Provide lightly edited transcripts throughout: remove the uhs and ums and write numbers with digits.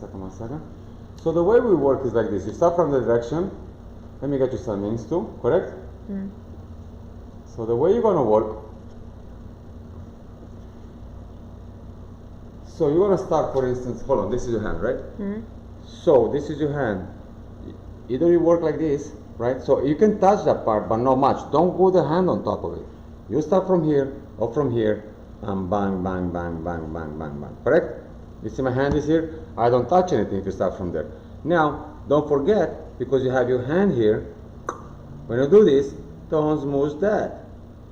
One second. So the way we work is like this. You start from the direction. Let me get you some names too, correct? Mm. So the way you're going to work, so you're going to start, for instance, hold on, this is your hand, right? Mm. So this is your hand. Either you work like this, right? So you can touch that part, but not much. Don't go the hand on top of it. You start from here, or from here, and bang, bang, bang, bang, bang, bang, bang, correct? You see my hand is here? I don't touch anything if you start from there. Now, don't forget, because you have your hand here, when you do this, don't smooth that,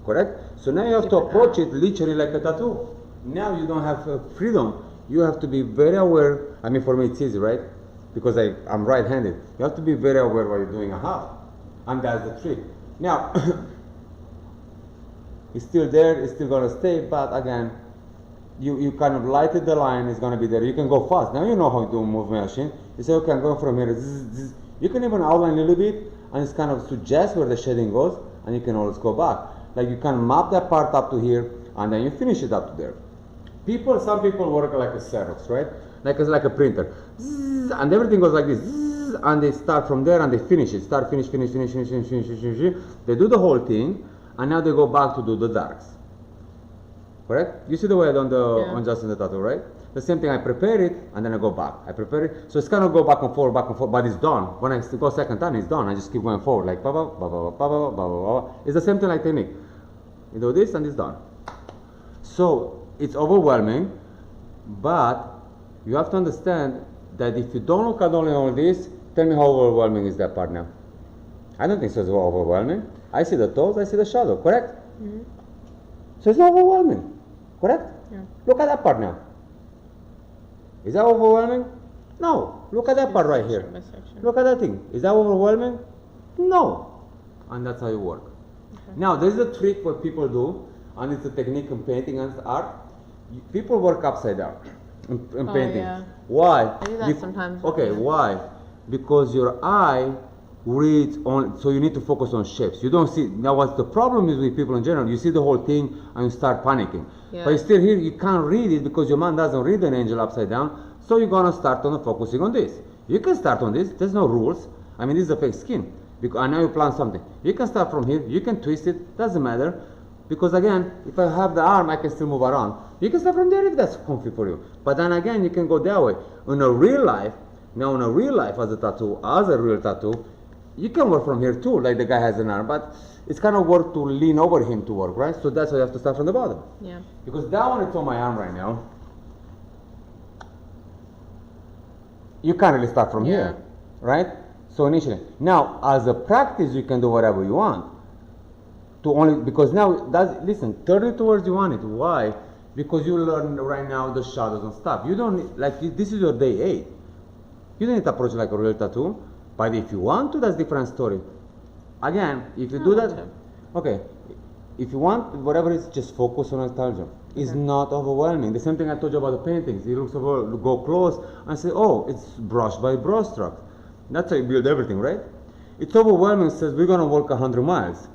correct? So now you have to approach it literally like a tattoo. Now you don't have freedom. You have to be very aware. I mean, for me it's easy, right? Because I'm right-handed. You have to be very aware while you're doing a half. And that's the trick. Now, it's still there, it's still gonna stay, but again, you kind of lighted the line, it's gonna be there. You can go fast. Now you know how to move machine. You say, okay, I'm going from here. You can even outline a little bit, and it's kind of suggest where the shading goes, and you can always go back. Like you can map that part up to here, and then you finish it up to there. Some people work like a Xerox, right? Like a printer. And everything goes like this. And they start from there and they finish it. Start, finish, finish, finish, finish, finish, finish, finish, finish. They do the whole thing, and now they go back to do the darks. Correct? You see the way I done on just in the tattoo, right? The same thing, I prepare it, and then I go back. I prepare it. So it's kind of go back and forth, but it's done. When I go second time, it's done. I just keep going forward, like ba ba ba ba ba ba ba ba ba. It's the same thing like technique. You do this, and it's done. So it's overwhelming, but you have to understand that if you don't look at only all this, tell me how overwhelming is that part now? I don't think so it's overwhelming. I see the toes, I see the shadow, correct? Mm-hmm. So it's not overwhelming, correct? Yeah. Look at that part now. Is that overwhelming? No. Look at that part right here. Look at that thing. Is that overwhelming? No. And that's how you work. Okay. Now, there's a trick what people do, and it's a technique in painting and art. People work upside down in painting. Yeah. Why? I do that sometimes. Okay, why? Because your eye reads on, so you need to focus on shapes. You don't see, now what the problem is with people in general, you see the whole thing and you start panicking. Yeah. But you're still here, you can't read it because your mind doesn't read an angel upside down, so you're gonna start on focusing on this. You can start on this, there's no rules. I mean, this is a fake skin. Because I know you plan something. You can start from here, you can twist it, doesn't matter. Because again, if I have the arm, I can still move around. You can start from there if that's comfy for you. But then again, you can go that way. In a real life, now in a real life as a real tattoo, you can work from here too, like the guy has an arm, but it's kind of work to lean over him to work, right? So that's why you have to start from the bottom. Yeah. Because that one is on my arm right now. You can't really start from here, right? So initially. Now, as a practice, you can do whatever you want. Because now, listen, turn it towards you want it. Why? Because you learn right now the shadows and stuff. You don't, like, this is your day 8. You don't need to approach it like a real tattoo. But if you want to, that's a different story. Again, if you do that, okay, if you want, whatever it is, just focus on nostalgia. It's not overwhelming. The same thing I told you about the paintings. You look over, go close and say, oh, it's brush by brush stroke. That's how you build everything, right? It's overwhelming. It says, we're going to walk 100 miles,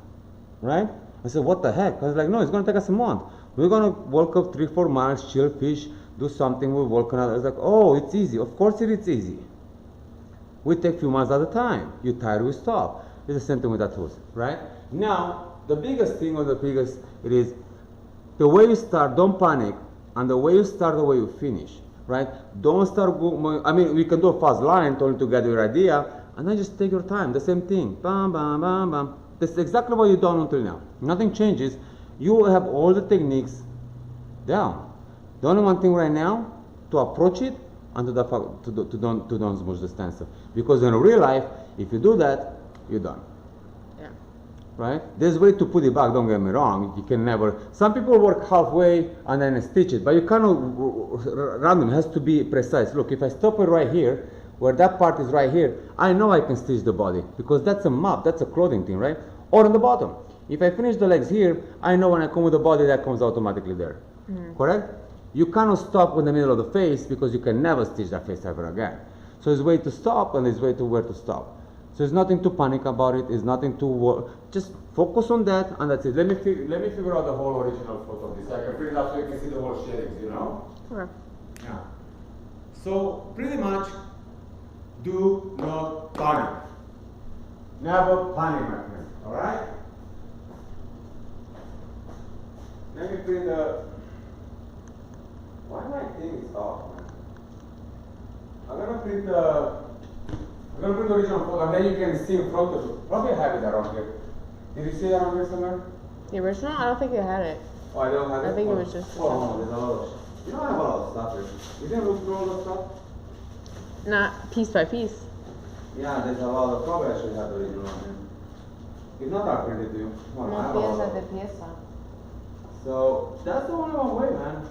right? I said, what the heck? I was like, no, it's going to take us a month. We're going to walk up 3-4 miles, chill, fish, do something, we'll walk another. I was like, oh, it's easy. Of course it's easy. We take a few months at a time. You're tired, we stop. It's the same thing with tattoos, right? Now, the biggest thing, it is the way you start, don't panic, and the way you start, the way you finish, right? Don't start, I mean, we can do a fast line to get your idea, and then just take your time, the same thing, bam, bam, bam, bam. That's exactly what you've done until now. Nothing changes. You have all the techniques down. The only one thing right now, to approach it, and to don't smooth the stencil. Because in real life, if you do that, you're done. Yeah. Right? There's a way to put it back, don't get me wrong. You can never, some people work halfway and then stitch it, but you cannot random, it has to be precise. Look, if I stop it right here, where that part is right here, I know I can stitch the body, because that's a map, that's a clothing thing, right? Or on the bottom. If I finish the legs here, I know when I come with the body, that comes automatically there. Correct? You cannot stop in the middle of the face, because you can never stitch that face ever again. So there's a way to stop, and there's a way to where to stop. So there's nothing to panic about it, there's nothing to just focus on that, and that's it. Let me figure out the whole original photo of this. I can bring it up so you can see the whole shadings, you know? Sure. Yeah. So pretty much, do not panic. Never panic, my friend. All right? Let me print the. Why my thing is off, man? I'm gonna print the original photo, and then you can see in front of you. Probably have it around here. Did you see it around here somewhere? The original? I don't think it had it. Oh, I don't have it? I think it was just. Oh, there's a lot of. You don't have a lot of stuff here. You didn't look through all the stuff? Not piece by piece. Yeah, there's a lot of. Probably I should have the original one here. If not, I'll print it to you. Well, I have a lot of- pieza. So that's the only one way, man.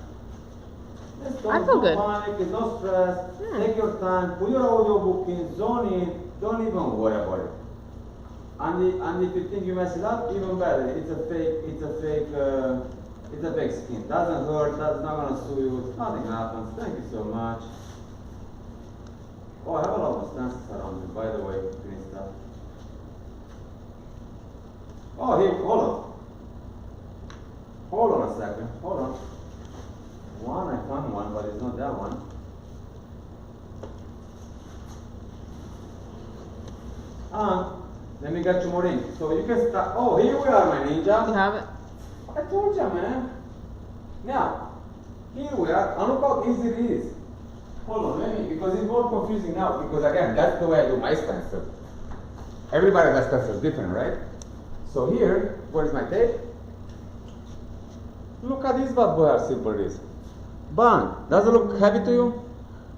Just I feel good. Don't panic, there's no stress. Take your time, put your audio book in, zone in, don't even worry about it. And if you think you mess it up, even better. It's a fake skin. Doesn't hurt, that's not gonna sue you, nothing happens. Thank you so much. Oh, I have a lot of stances around me, by the way, green stuff. Oh, here, hold on. Hold on a second, hold on. One, I found one, but it's not that one. Let me get you more ink. So you can start. Oh, here we are, my ninja. You have it? I told you, man. Now, here we are, and look how easy it is. Hold on, let me, because it's more confusing now, because again, that's the way I do my stencil. Everybody does stencil different, right? So here, where is my tape? Look at this bad boy, how simple it is. Bang! Does it look heavy to you?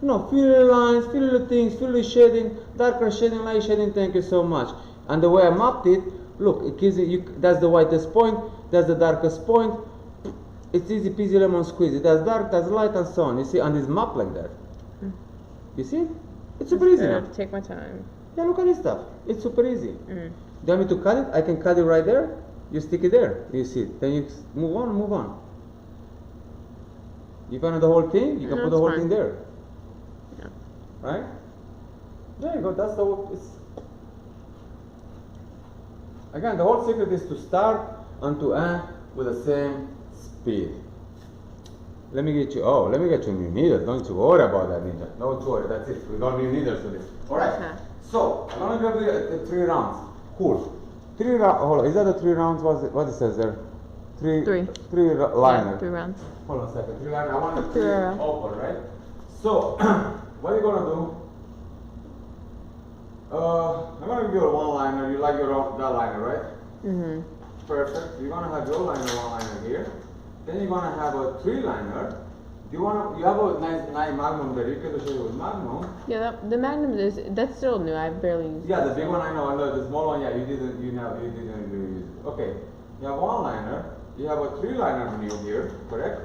No, feel the lines, feel the things, feel the shading, darker shading, light shading, thank you so much. And the way I mapped it, look, it gives you, that's the whitest point, that's the darkest point. It's easy peasy lemon squeezy. That's dark, that's light, and so on. You see, and it's mapped like that. You see? It's super easy now. Take my time. Yeah, look at this stuff. It's super easy. Mm. Do you want me to cut it? I can cut it right there. You stick it there. You see it. Then you move on, move on. You find the whole thing, you can put the whole thing there. Yeah. Right? There you go. That's the whole. It's again, the whole secret is to start and to end with the same speed. Let me get you. Oh, let me get you new needles. Don't you worry about that, ninja. Don't worry. That's it. We don't need needles for this. All right. Okay. So I'm gonna give you the 3 rounds. Cool. 3 rounds. Hold on. Is that the 3 rounds? What it says there? Three liner. Yeah, 3 rounds. Hold on a second. 3 liner. I want the 3 3 open, right? So what are you gonna do? I'm gonna give you a 1 liner. You like that liner, right? Mhm. Perfect. You're gonna have your liner, 1 liner here. Then you're gonna have a 3 liner. You have a nice Magnum there. You can show you with Magnum. Yeah, the Magnum that's still new. I've barely used it. Yeah, the big one I know. The small one, yeah, you didn't really use it. Okay. You have 1 liner. You have a 3 liner new here, correct?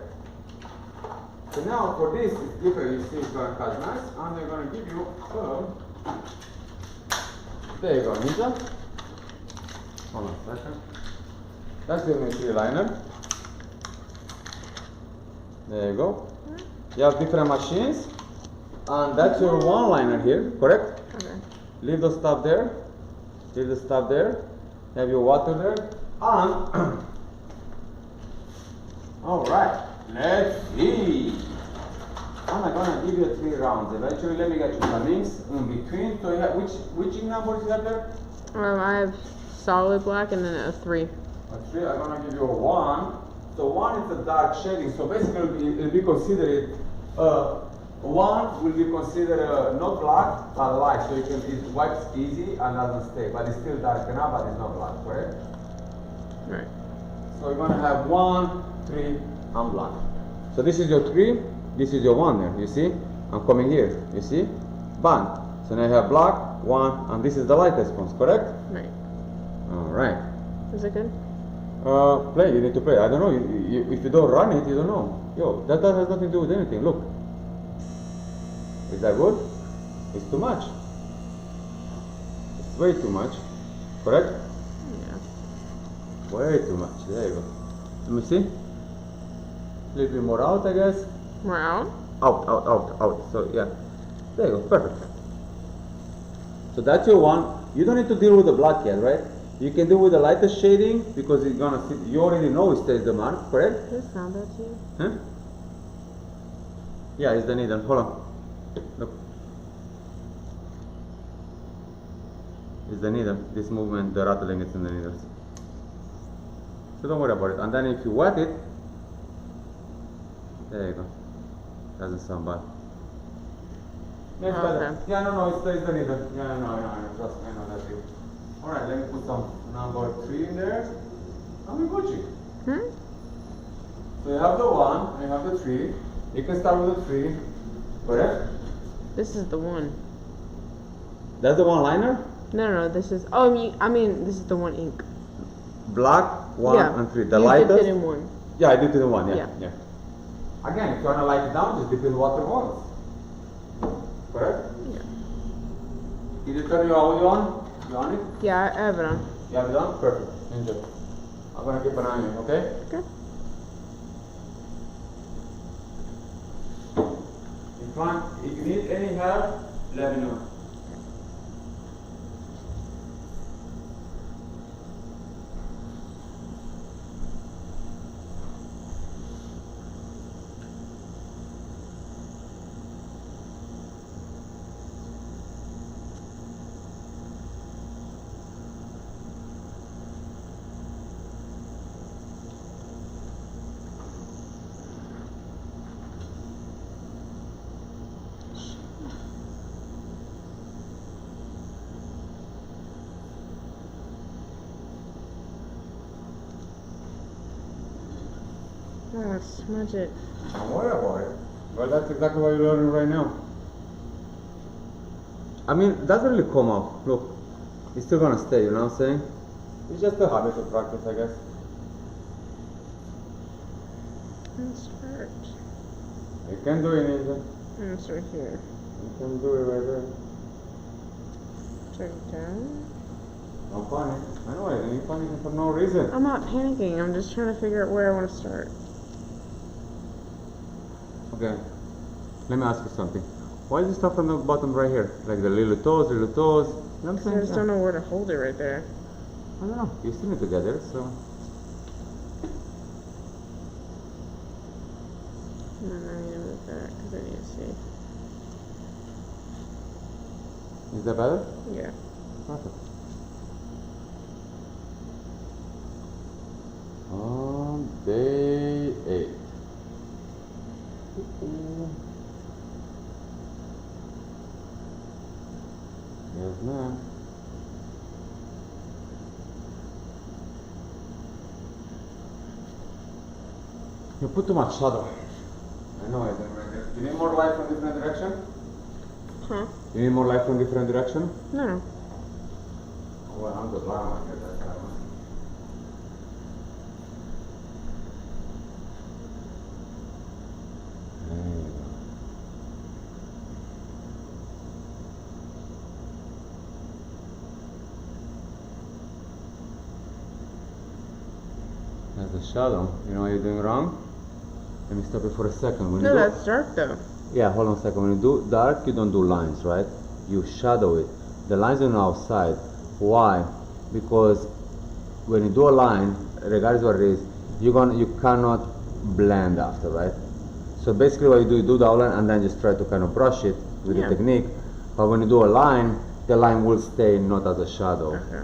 So now for this, it's different. You see, it's gonna cut nice, and they're gonna give you. There you go, ninja. Hold on a second. That's the 3 liner. There you go. You have different machines, and that's your 1 liner here, correct? Okay. Leave the stuff there. Leave the stuff there. You have your water there. And all right, let's see. I'm gonna give you 3 rounds. Eventually, let me get you some inks in between. So you have which ink numbers you have there? I have solid black and then a 3. A 3. I'm gonna give you a 1. So 1 is a dark shading. So basically, it'll be considered 1 will be considered not black but light. So it wipes easy and doesn't stay, but it's still dark enough, but it's not black, correct? Right. So you're gonna have 1, 3, and black. So this is your 3. This is your 1 there. You see? I'm coming here. You see? Bang. So now you have black, 1, and this is the lightest ones, correct? Right. All right. Is it good? Play. You need to play. I don't know. If you don't run it, you don't know. Yo, that has nothing to do with anything. Look. Is that good? It's too much. It's way too much. Correct? Yeah. Way too much. There you go. Let me see. A little bit more out, I guess. More out? Out. So yeah. There you go. Perfect. So that's your 1. You don't need to deal with the black yet, right? You can do with the lightest shading because it's gonna sit. You already know it stays the mark, correct? Does it sound bad to you? Huh? Yeah, it's the needle. Hold on. Look. It's the needle. This movement, the rattling is in the needles. So don't worry about it. And then if you wet it, there you go. Doesn't sound bad. Next Okay. Yeah, no, it stays the needle. Yeah, I know, trust me, I know that's it. Alright, let me put some number 3 in there. And we Gucci. So you have the 1, and you have the 3. You can start with the 3, correct? This is the one. That's the one liner? No, this is. Oh, I mean, this is the one ink. Black, 1 Yeah. and 3. The You lightest? dipped it in one. Yeah, I did it in 1, yeah. Yeah. Again, if you want to light it down, just dip in water once. Correct? Yeah. Did you turn your audio on? You on it? Yeah, I have it on. You have it on? Perfect. Enjoy. I'm going to keep an eye on you, okay? Okay. If you need any help, let me know. Oh, smudge it. Don't worry about it. Well, that's exactly what you're learning right now. I mean, it doesn't really come off. Look, it's still gonna stay, you know what I'm saying? It's just a habit of practice, I guess. It's hurt. You can do it, Ninja. It's right here. You can do it right there. Check it down. Don't panic. I know it. You're panicking for no reason. I'm not panicking. I'm just trying to figure out where I want to start. Okay. Let me ask you something. Why is the stuff on the bottom right here? Like the little toes, You know what I'm saying? I just don't know where to hold it right there. I don't know. You've seen it together, so. And then I need to move that because I need to see. Is that better? Yeah. Perfect. On day 8. Yes, ma'am. You put too much shadow. I know it right there. You need more light from different direction? Huh? You need more light from different direction? No. Well, I'm the blind one here, that's that one. There you go. That's the shadow. You know what you're doing wrong? Let me stop it for a second. When No, you do, that's dark though. yeah, hold on a second. When you do dark, you don't do lines, right? You shadow it. The lines are on the outside. Why? Because when you do a line, regardless what it is, you cannot blend after, right? So basically what you do the outline and then just try to kind of brush it with Yeah. the technique. But when you do a line, the line will stay not as a shadow. Okay.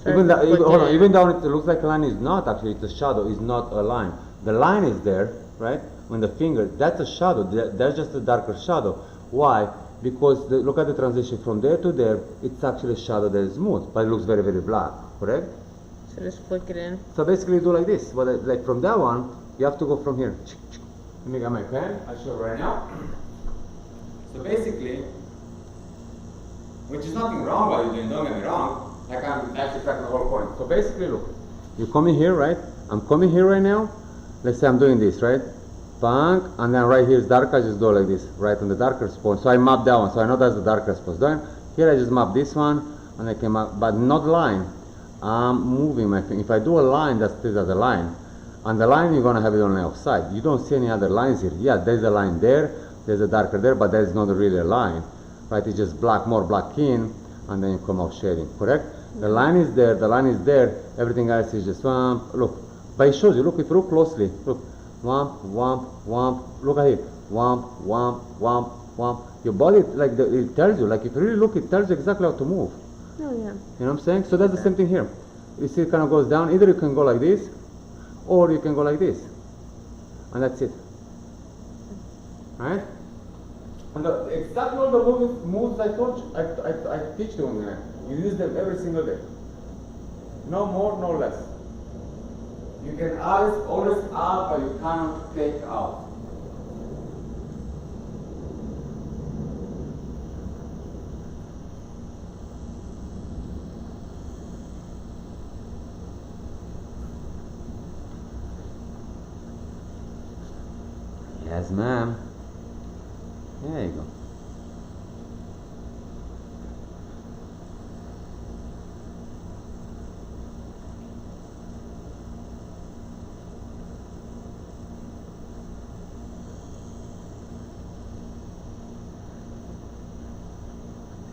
So Even, I have to flick hold it on, in. even though it looks like a line, is not actually, it's a shadow, it's not a line. The line is there, right? When the finger, that's a shadow, that's just a darker shadow. Why? Because look at the transition from there to there, it's actually a shadow that is smooth, but it looks very, very black, correct? So just flick it in. So basically you do like this, but like from that one, you have to go from here. Let me get my pen, I'll show you right now. So basically, which is nothing wrong what you're doing, don't get me wrong. Like I'm actually cracking the whole point. So basically, look, you come in here, right? I'm coming here right now. Let's say I'm doing this, right? Bang, and then right here is dark. I just go like this, right on the darker spot. So I map that one, so I know that's the darker spot. Then here I just map this one, and I can map, but not line. I'm moving my finger. If I do a line, that's this as a line. And the line you're gonna have it on the outside. You don't see any other lines here. Yeah, there's a line there, there's a darker there, but there's not really a line, right? It's just black, more black in, and then you come out shading, correct? The line is there, the line is there, everything else is just whomp, look. But it shows you, look, if you look closely, look, whomp, whomp, whomp, look at it, whomp, whomp, whomp, Well, your body, like it tells you, like if you really look, it tells you exactly how to move. Oh, yeah. You know what I'm saying? So that's the same thing here. You see it kind of goes down. Either you can go like this, or you can go like this. And that's it. Right? And exactly all the moves I told you, I teach you on there. You use them every single day. No more, no less. You can always add, but you cannot take out. Yes, ma'am. There you go.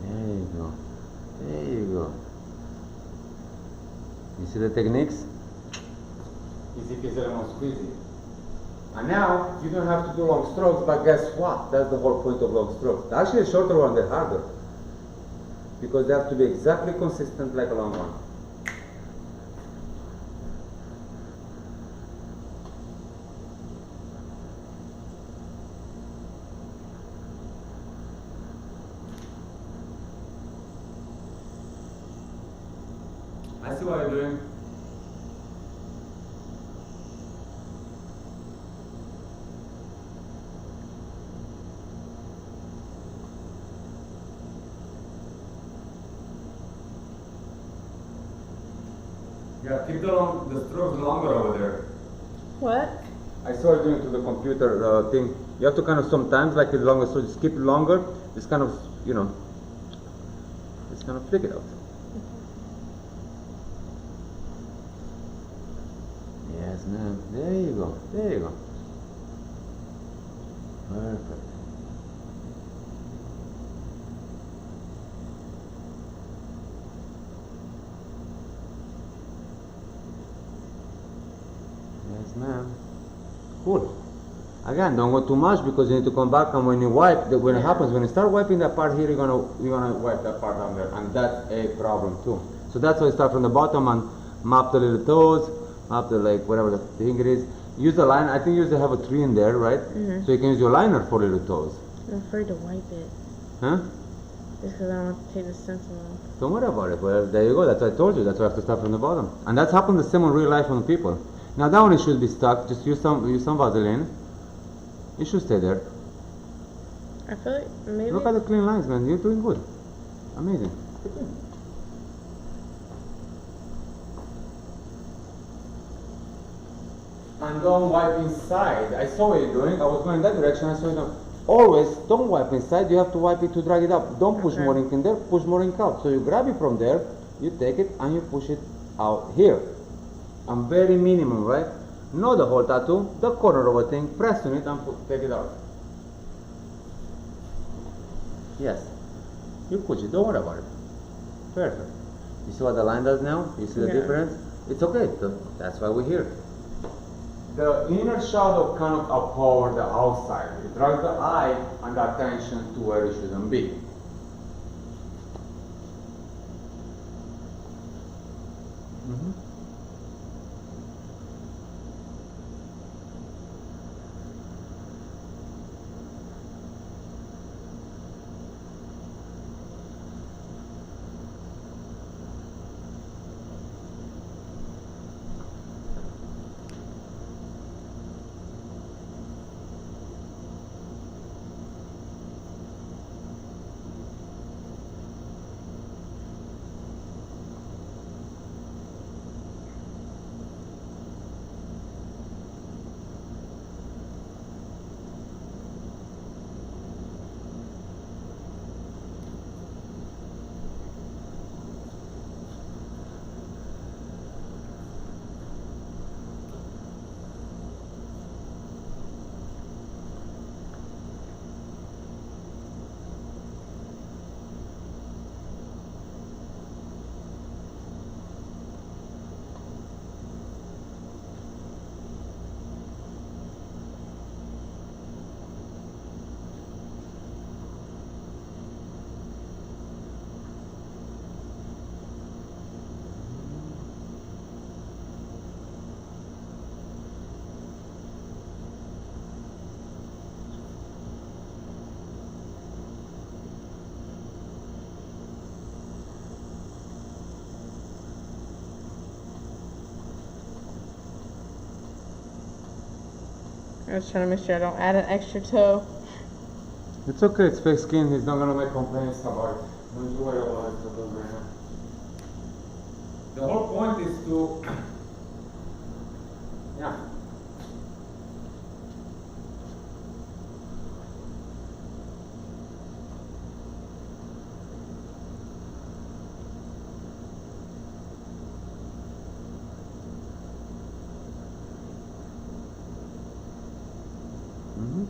There you go. There you go. You see the techniques? Easy peasy lemon squeezy. And now, you don't have to do long strokes, but guess what? That's the whole point of long strokes. Actually, the shorter one, they're harder. Because they have to be exactly consistent like a long one. I see what you're doing. Yeah, keep the strokes longer over there. What? I saw you doing to the computer thing. You have to kind of sometimes, like the longer, so just keep it longer. Just kind of, you know, just kind of flick it out. Yes, ma'am. There you go. There you go. Perfect. Yes, ma'am. Cool. Again, don't go too much because you need to come back, and when you wipe, when it happens, when you start wiping that part here, you're gonna wipe that part down there, and that's a problem too. So that's why you start from the bottom and map the little toes, map the like whatever the thing it is. Use the line. I think you usually have a tree in there, right? Mm-hmm. So you can use your liner for little toes. I'm afraid to wipe it. Huh? Just because I don't want to take the stencil off. Don't worry about it. Well, there you go. That's what I told you. That's why I have to start from the bottom. And that's happened the same in real life on people. Now that one it should be stuck. Just use some Vaseline. It should stay there. I feel like maybe. Look at the clean lines, man. You're doing good. Amazing. And don't wipe inside. I saw what you're doing. I was going that direction. I saw you doing. Always don't wipe inside. You have to wipe it to drag it up. Don't push more ink in there. Push more ink out. So you grab it from there. You take it and you push it out here. And very minimum, right? Not the whole tattoo. The corner of a thing. Press on it and take it out. Yes. You push it. Don't worry about it. Perfect. You see what the line does now? You see the difference? It's okay. That's why we're here. The inner shadow cannot uphold the outside. It drags the eye and the attention to where it shouldn't be. I was trying to make sure I don't add an extra toe. It's okay, it's fake skin, he's not gonna make complaints about it. Don't you worry about it right now. The whole point is to, yeah. Mm-hmm.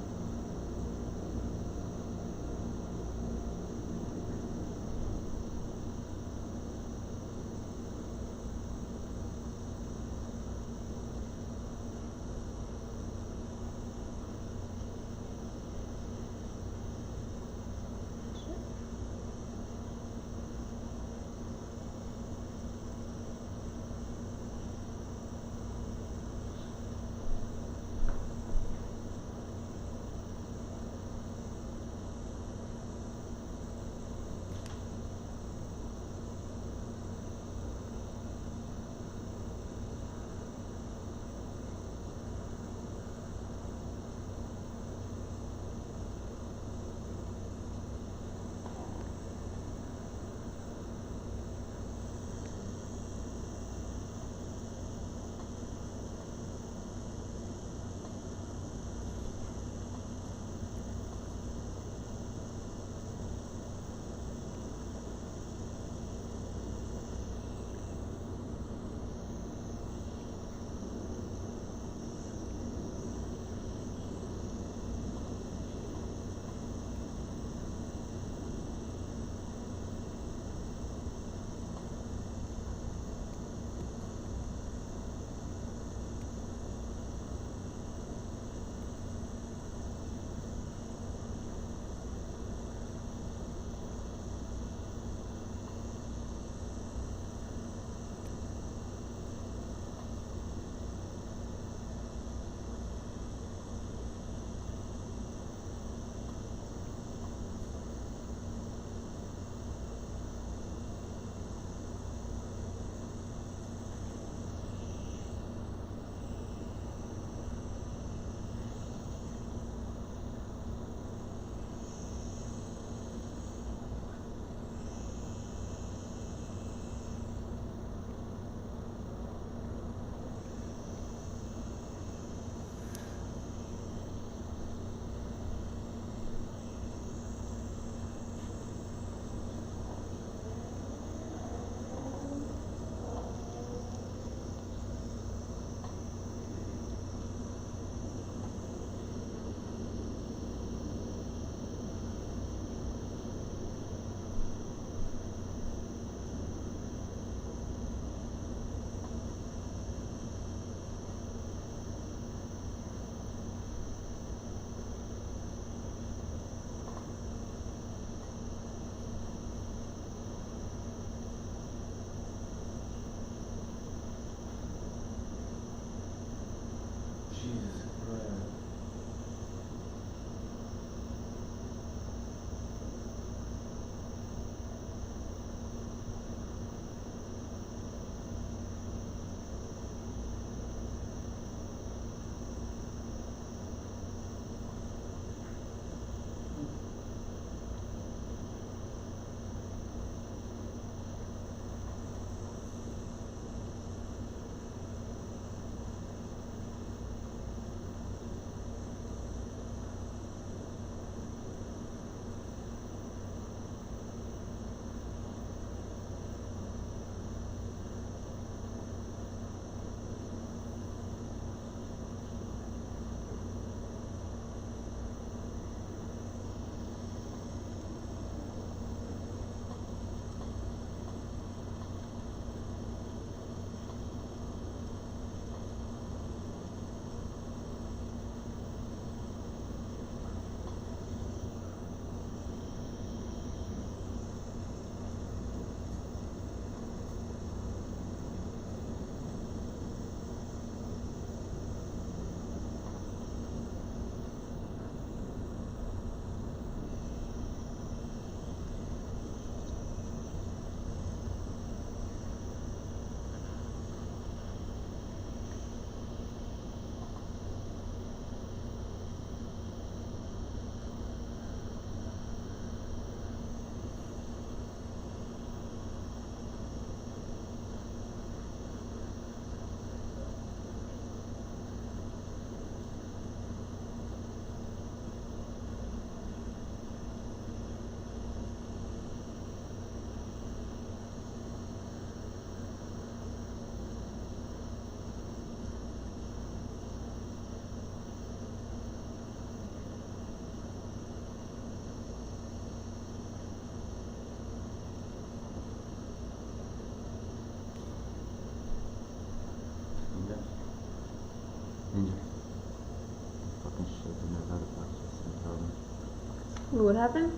What happened?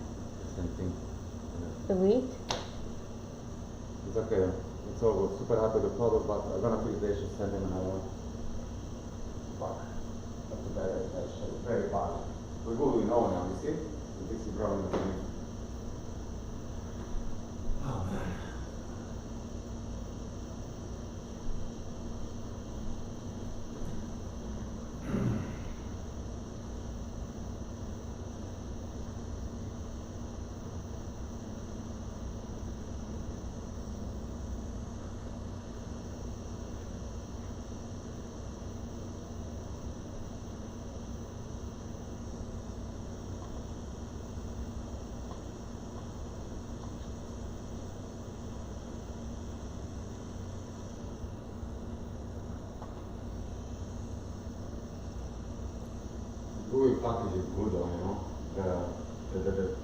Same thing. Yeah. Delete? It's okay. It's all good. Super happy with the product, but I'm gonna fix the issue, send him another one. Fuck. That's a bad issue. It's very bad. We're good, we know now, you see? We fix the problem with me. Oh man. Google package is good though, you know. The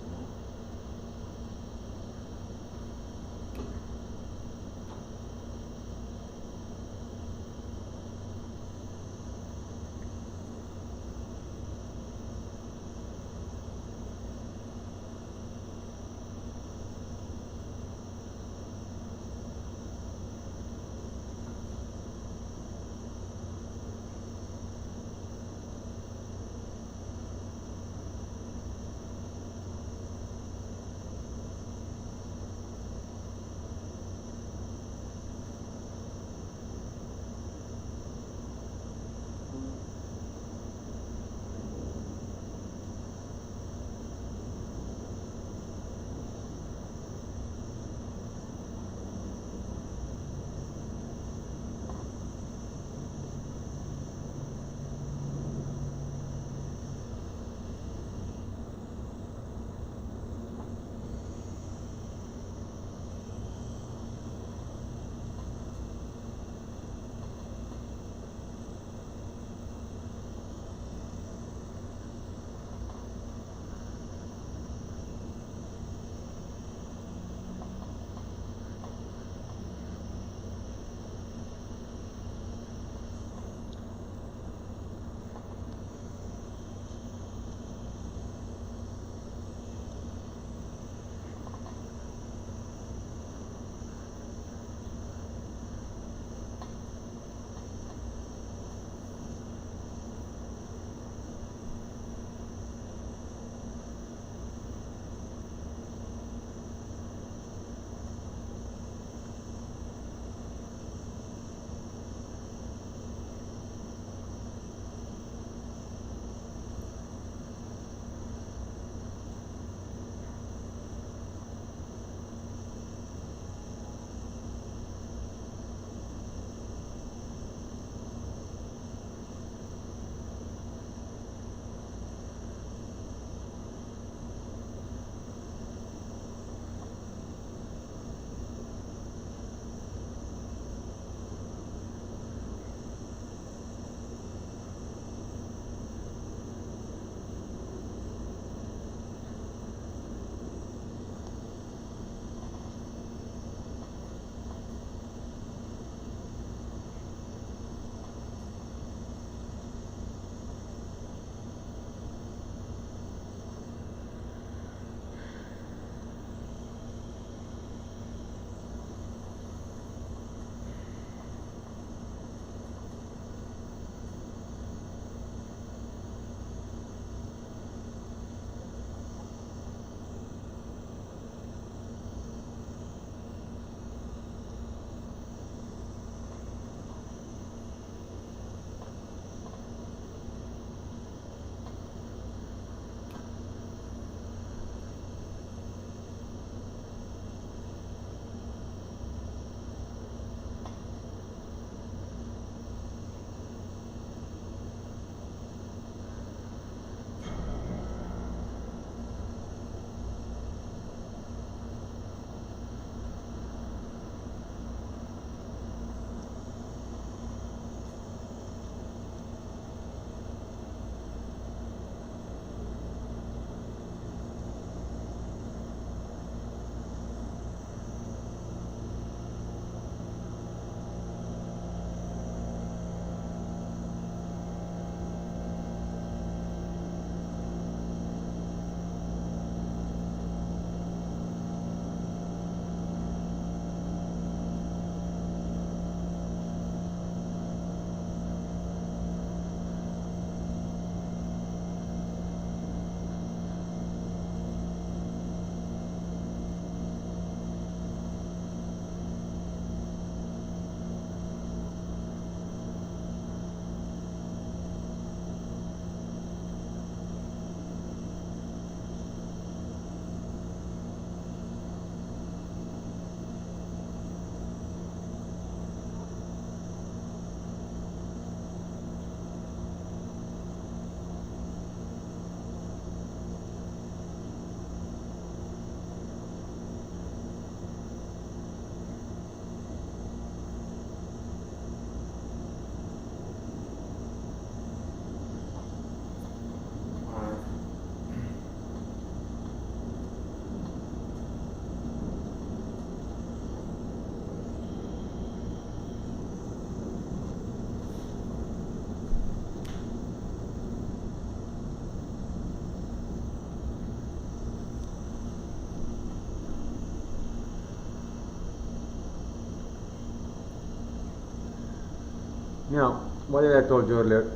Now, what did I told you earlier?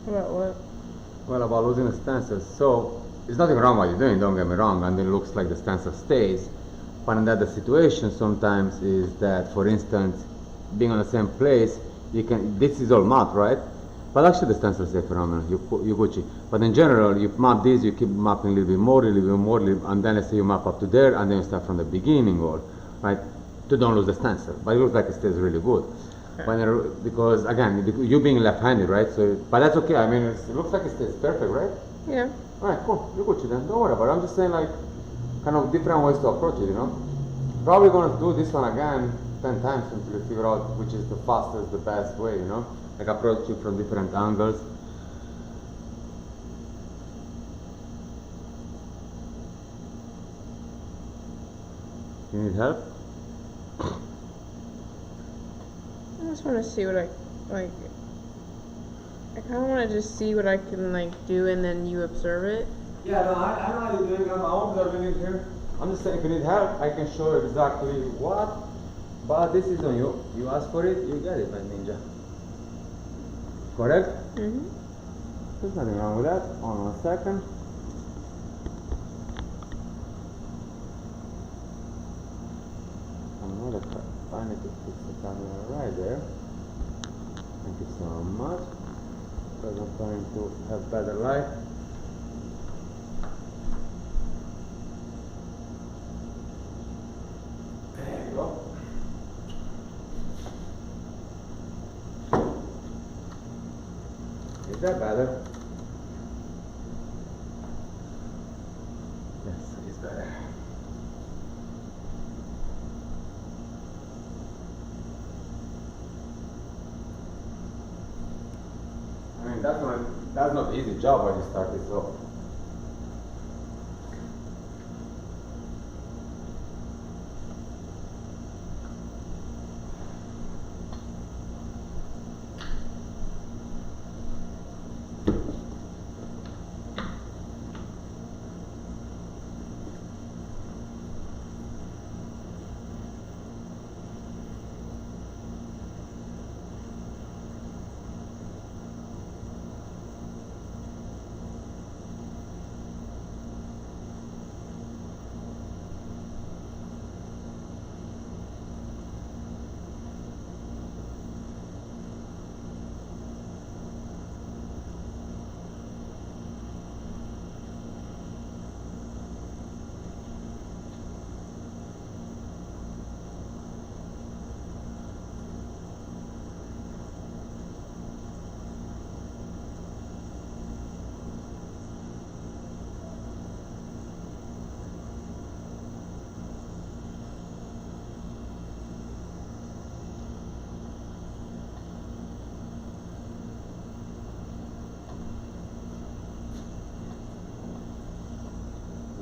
About what? Well, about losing the stencil. So, there's nothing wrong what you're doing, don't get me wrong, and it looks like the stencil stays. But in that the situation sometimes is that, for instance, being on the same place, you can, this is all matte, right? But actually the stencil stays phenomenal, you Gucci. But in general, you map this, you keep mapping a little bit more, and then let's say you map up to there, and then you start from the beginning, or, right? To don't lose the stencil. But it looks like it stays really good. Okay. Because again, you being left-handed, right? So, but that's okay. I mean, it looks like it stays perfect, right? Yeah. All right, cool. You Gucci then. Don't worry about it. I'm just saying, like, kind of different ways to approach it, you know. Probably gonna do this one again 10 times until you figure out which is the fastest, the best way, you know. Like approach it from different angles. You need help? I just want to see what I like. I kind of want to just see what I can like do, and then you observe it. Yeah, no, I know how you're doing it. I'm observing it here. I'm just saying, if you need help, I can show you exactly what. But this is on you. You ask for it, you get it, my ninja. Correct? Mm-hmm. There's nothing wrong with that. Hold on a second. I'm gonna try to fix the camera right there. Thank you so much. Because I'm trying to have better light. There you go. Is that better? Yes, it's better. I mean, that's not an easy job when you start this off.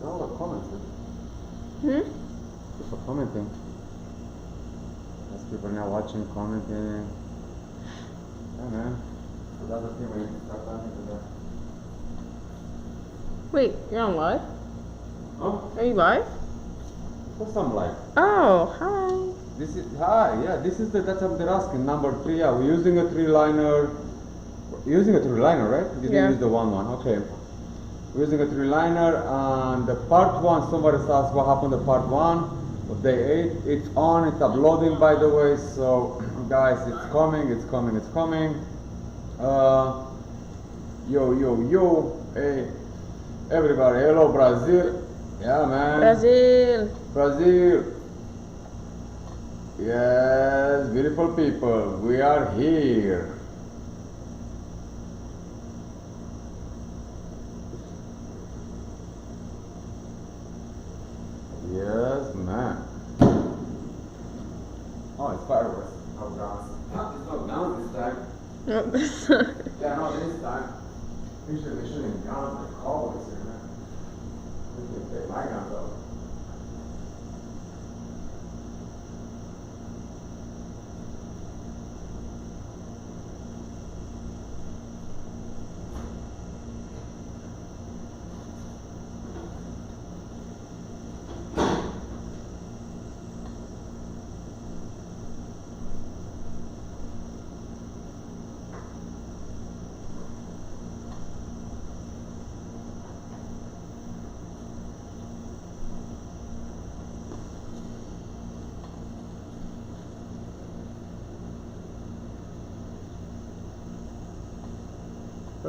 All the commenting. People commenting. As people now watching, commenting. Yeah, man. So that's the thing when you start talking to them. Wait, you're on live? Oh, Are you live? what's some like? Oh, hi. This is hi. Yeah, this is that's what they're asking. Number 3. Yeah, we're using a 3-liner. Using a 3-liner, right? You didn't use the 1-1. Okay. We're using a 3-liner, and the part 1, somebody asked what happened to part 1 of day 8. It's on, it's uploading, by the way, so guys, it's coming. Yo, hey, everybody, hello Brazil. Yeah, man. Brazil. Yes, beautiful people, we are here. Yes, man. Oh, it's fireworks. Oh, guns. It's not guns this time. No, Yeah, no, this time. Usually they're shooting guns like cowboys here, man. They take my guns out.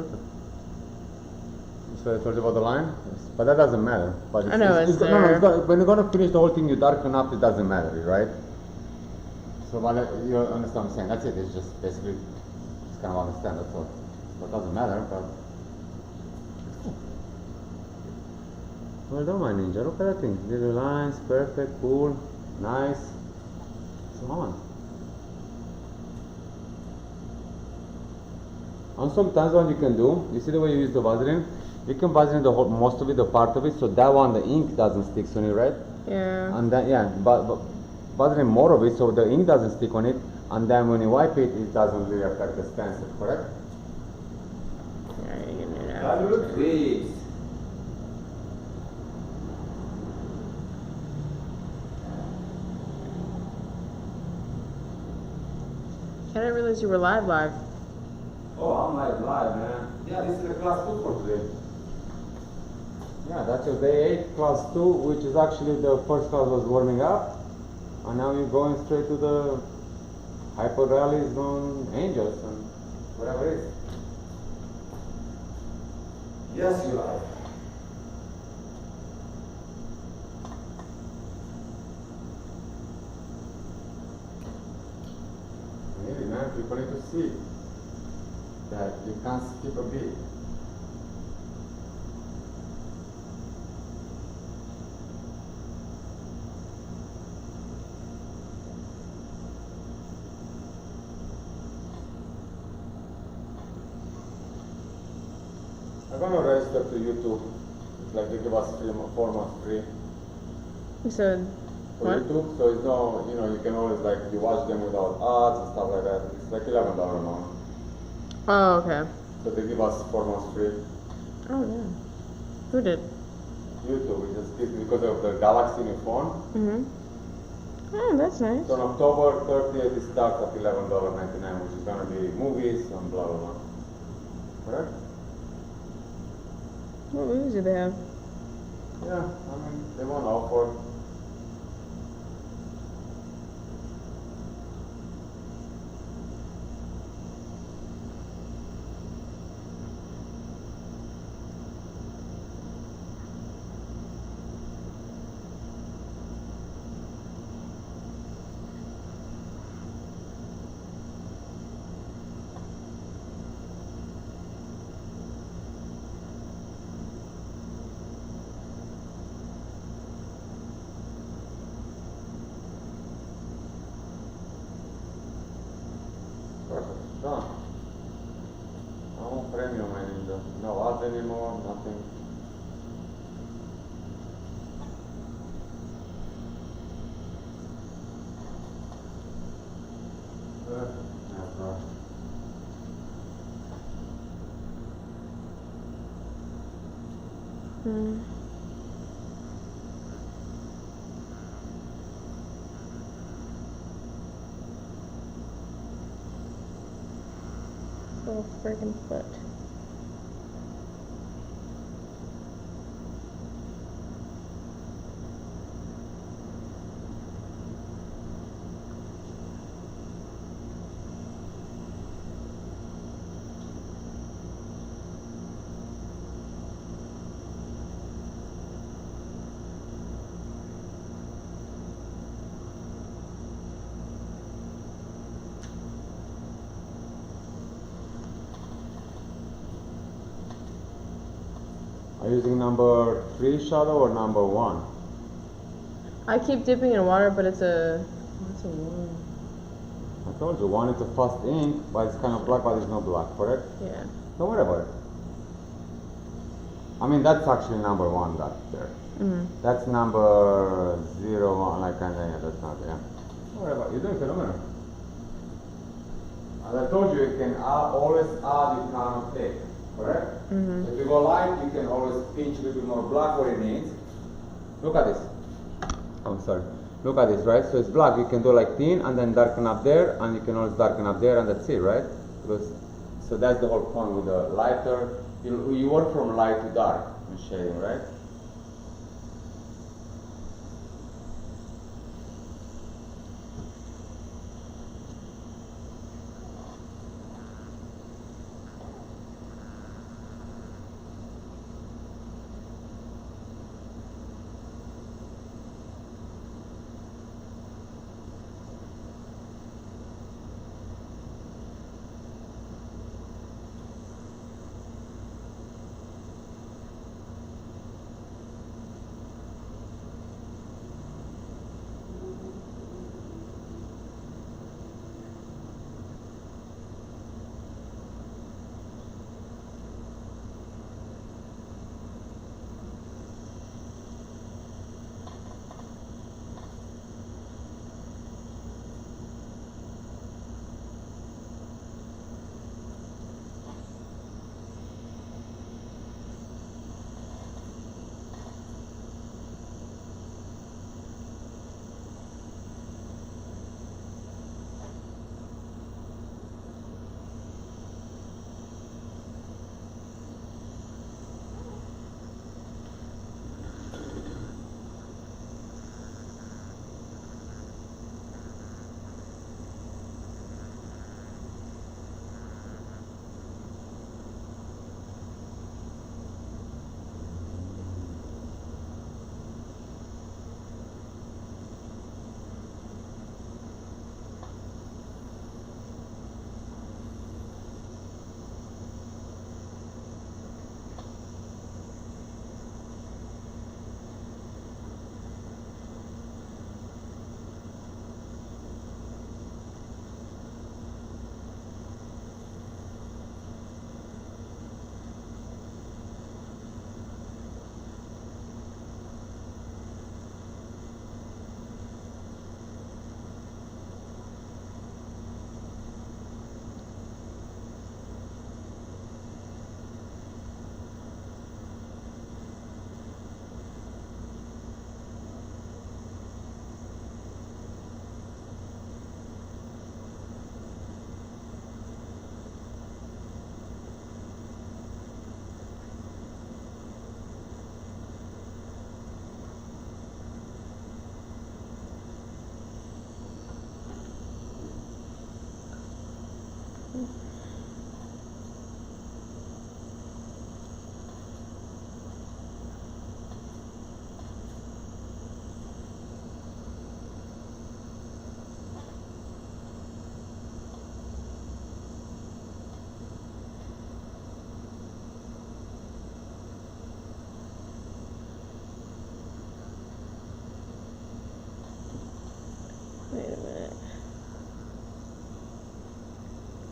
Perfect. So I told you about the line, yes. But that doesn't matter. But I know it's no, there. when you're gonna finish the whole thing, you darken up. It doesn't matter, right? So you understand what I'm saying? That's it. It's just basically just kind of understand. That's all. So it doesn't matter. But well done, my ninja. Look at that thing. Little lines, perfect, cool, nice. Come on. And sometimes what you can do, you see the way you use the Vaseline? You can Vaseline the whole, most of it, the part of it, so that one, the ink doesn't stick on it, right? Yeah. And then, yeah, but Vaseline more of it, so the ink doesn't stick on it, and then when you wipe it, it doesn't really affect the stencil, correct? Yeah, you're getting it That out. looks great. I didn't realize you were live. Oh, I'm live, man. Yeah, this is the class 2 for today. Yeah, that's your day 8, class 2, which is actually the first class was warming up. And now you're going straight to the hyper rallies on angels and whatever it is. Yes, you are. Really, man, people need to see that you can't skip a beat. I'm gonna register to YouTube. It's like they give us 4 months free You said for what? YouTube, so it's no, you can always like you watch them without ads and stuff like that. It's like $11 a month. Oh, okay. So they give us 4 months free. Oh yeah. Who did? YouTube, it just gives because of the Galaxy in your phone. Oh, that's nice. So on October 30th it starts at $11.99, which is gonna be movies and blah blah blah. Correct? What movies do they have? Yeah, I mean they want to offer. Perfect. Done. No premium, my ninja. No ads anymore, nothing. Perfect. Yeah, bro. So freaking foot. Are you using number 3 shadow or number 1? I keep dipping in water, but it's a one. I told you, 1 is a fast ink, but it's kind of black, but there's no black, correct? Yeah. Don't worry about it. I mean, that's actually number 1 that there. That's number 01, like kind of, yeah, that's not, yeah. Don't worry about it. You're doing phenomenal. As I told you, you can always add, you cannot take, correct? So if you go light, you can always pinch a little bit more black where it needs. Look at this. Oh, sorry. Look at this, right? So it's black. You can do like thin and then darken up there, and you can always darken up there, and that's it, right? Because so that's the whole point with the lighter. You work from light to dark in shading, right?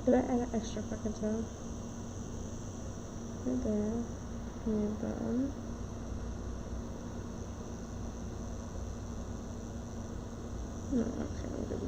Did I add an extra fucking toe? Right there. And down. No, okay, I'm good.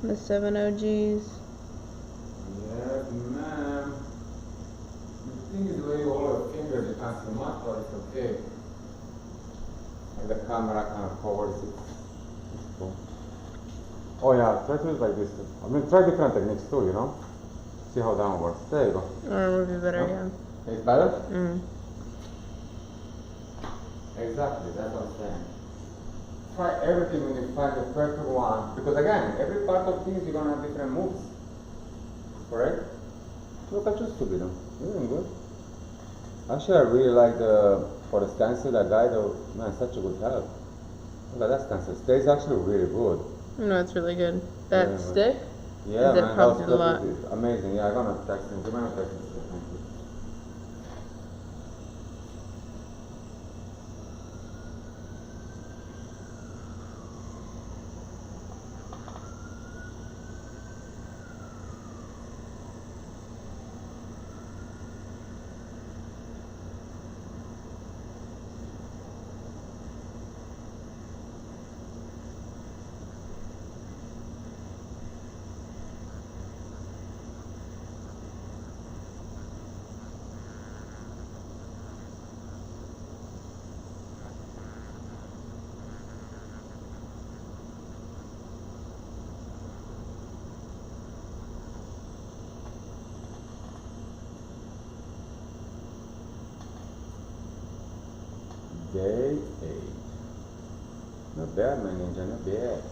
The 7 OGs. Yes, ma'am. but it's okay. And the camera kind of covers it. It's cool. Oh yeah, try to use like this too. I mean, try different techniques too, you know? See how that one works. There you go. Or would be better, No? yeah. It's better? Mm. Exactly, that's what I'm saying. Try everything when you find the perfect one. Because again, every part of things you're gonna have different moves. Correct? Look at you, Scooby-Doo. You're doing good. Actually, I really like for the stencil, that guy, though, man, such a good help. Look at that stencil. Stays actually really good. No, it's really good. That Yeah, stick? Yeah, That man, probably that did a lot. was amazing. Yeah, I'm gonna text him. Do you mind texting him? Thank you. Day 8. Not bad, my ninja, not bad.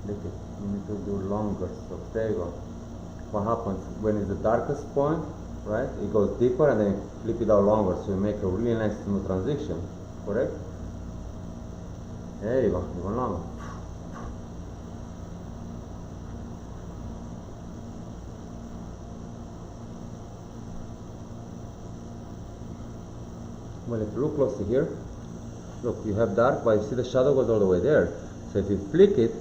Look at, you need to do longer strokes. There you go. What happens when it's the darkest point, right? It goes deeper and then you flip it out longer, so you make a really nice smooth transition. Correct? There you go. Even longer. Well, if you look closely here, look, you have dark, but you see the shadow goes all the way there. So if you flick it,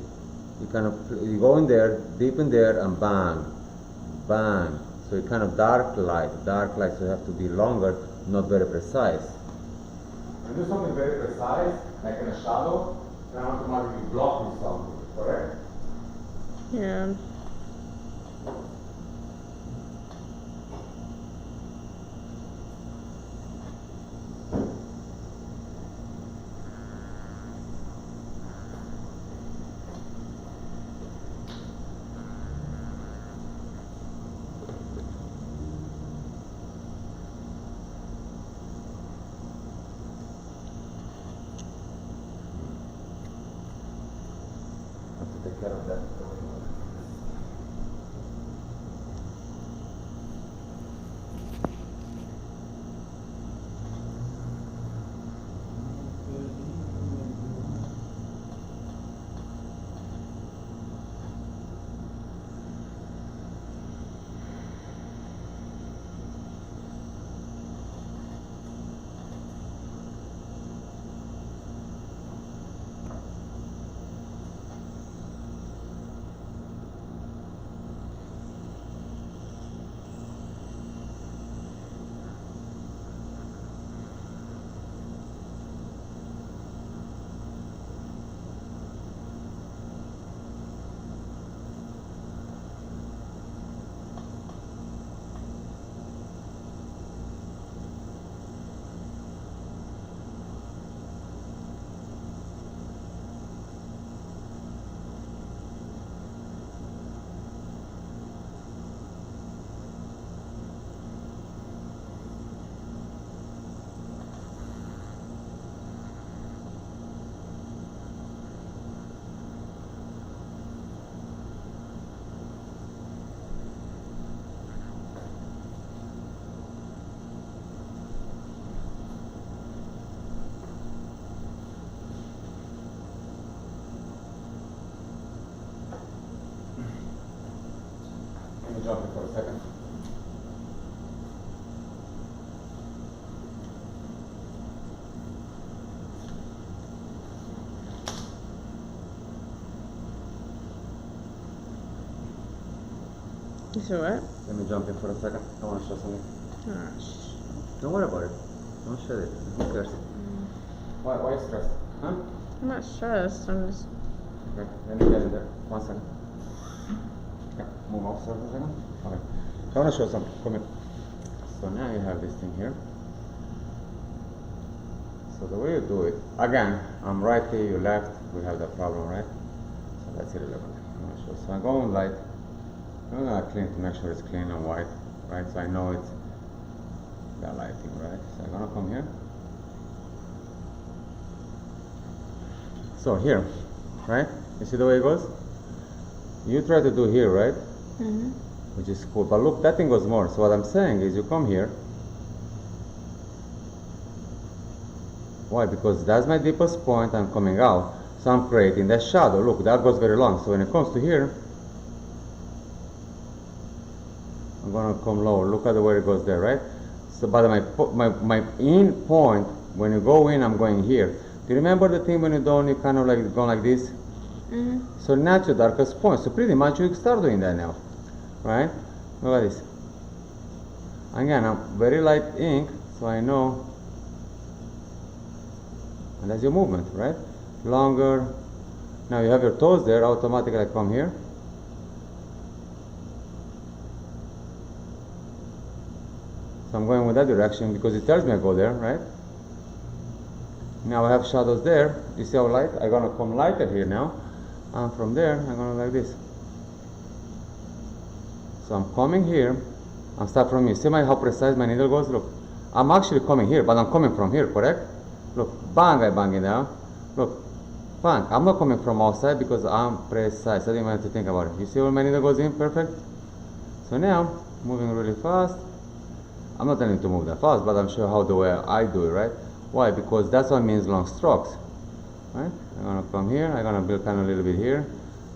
you go in there, deep in there, and bang, bang. So it kind of dark light, so you have to be longer, not very precise. And do something very precise, like in a shadow, and automatically block something, correct? Yeah. Take care of that. So what? Let me jump in for a second. I want to show something. Gosh. Don't worry about it. Don't show it. Who cares? Why are you stressed? Huh? I'm not stressed. I'm just. Okay, let me get in there. 1 second. Okay, move off for a second. Okay. I want to show something. Come here. So now you have this thing here. So the way you do it, again, I'm right here, you left, we have that problem, right? So that's irrelevant. I'm not sure. So I'm going light. I'm going to clean to make sure it's clean and white, right? So I know it's that lighting, right? So I'm going to come here. So here, right? You see the way it goes? You try to do here, right? Mm-hmm. Which is cool. But look, that thing goes more. So what I'm saying is you come here. Why? Because that's my deepest point. I'm coming out. So I'm creating that shadow. Look, that goes very long. So when it comes to here, I'm going to come lower. Look at the way it goes there, right? So but my in point, when you go in, I'm going here. Do you remember the thing when you don't, you kind of like go like this? Mm-hmm. So that's your darkest point. So pretty much you start doing that now, right? Look at this. Again, I'm very light ink, so I know. And that's your movement, right? Longer. Now you have your toes there, automatically I come here. So I'm going with that direction because it tells me I go there, right? Now I have shadows there. You see how light? I'm gonna come lighter here now. And from there, I'm gonna like this. So I'm coming here. I'm start from here. See how precise my needle goes? Look. I'm actually coming here, but I'm coming from here, correct? Look, bang, I bang it down. Look, bang. I'm not coming from outside because I'm precise. I didn't want to think about it. You see where my needle goes in? Perfect. So now, moving really fast. I'm not telling you to move that fast, but I'm sure how the way I do it, right? Why? Because that's what means long strokes, right? I'm gonna come here. I'm gonna build kind of a little bit here.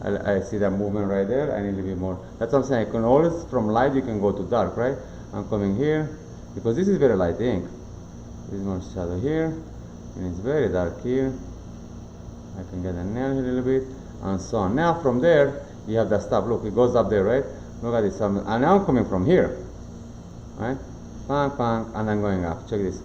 I see that movement right there. I need a little bit more. That's what I'm saying. I can always, from light, you can go to dark, right? I'm coming here because this is very light ink. There's more shadow here. And it's very dark here. I can get a nail here a little bit, and so on. Now from there, you have that stuff. Look, it goes up there, right? Look at this. And now I'm coming from here, right? Bang, bang, and I'm going up. Check this.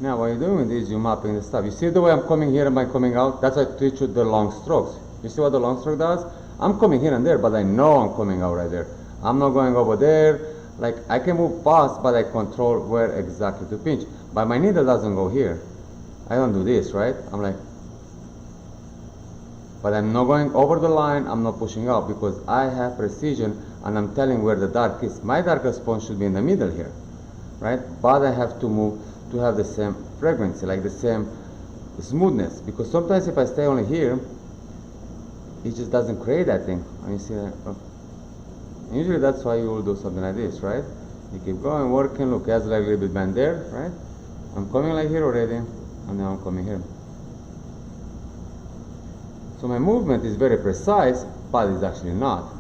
Now what you're doing is you're mapping the stuff. You see the way I'm coming here and I'm coming out? That's why I teach you the long strokes. You see what the long stroke does? I'm coming here and there, but I know I'm coming out right there. I'm not going over there. Like, I can move fast, but I control where exactly to pinch. But my needle doesn't go here. I don't do this, right? I'm like, but I'm not going over the line. I'm not pushing out because I have precision and I'm telling where the dark is. My darkest point should be in the middle here, right? But I have to move to have the same frequency, like the same smoothness. Because sometimes if I stay only here, it just doesn't create that thing. And you see that? Usually that's why you will do something like this, right? You keep going, working, look, it has like a little bit bend there, right? I'm coming like here already, and now I'm coming here. So my movement is very precise, but it's actually not,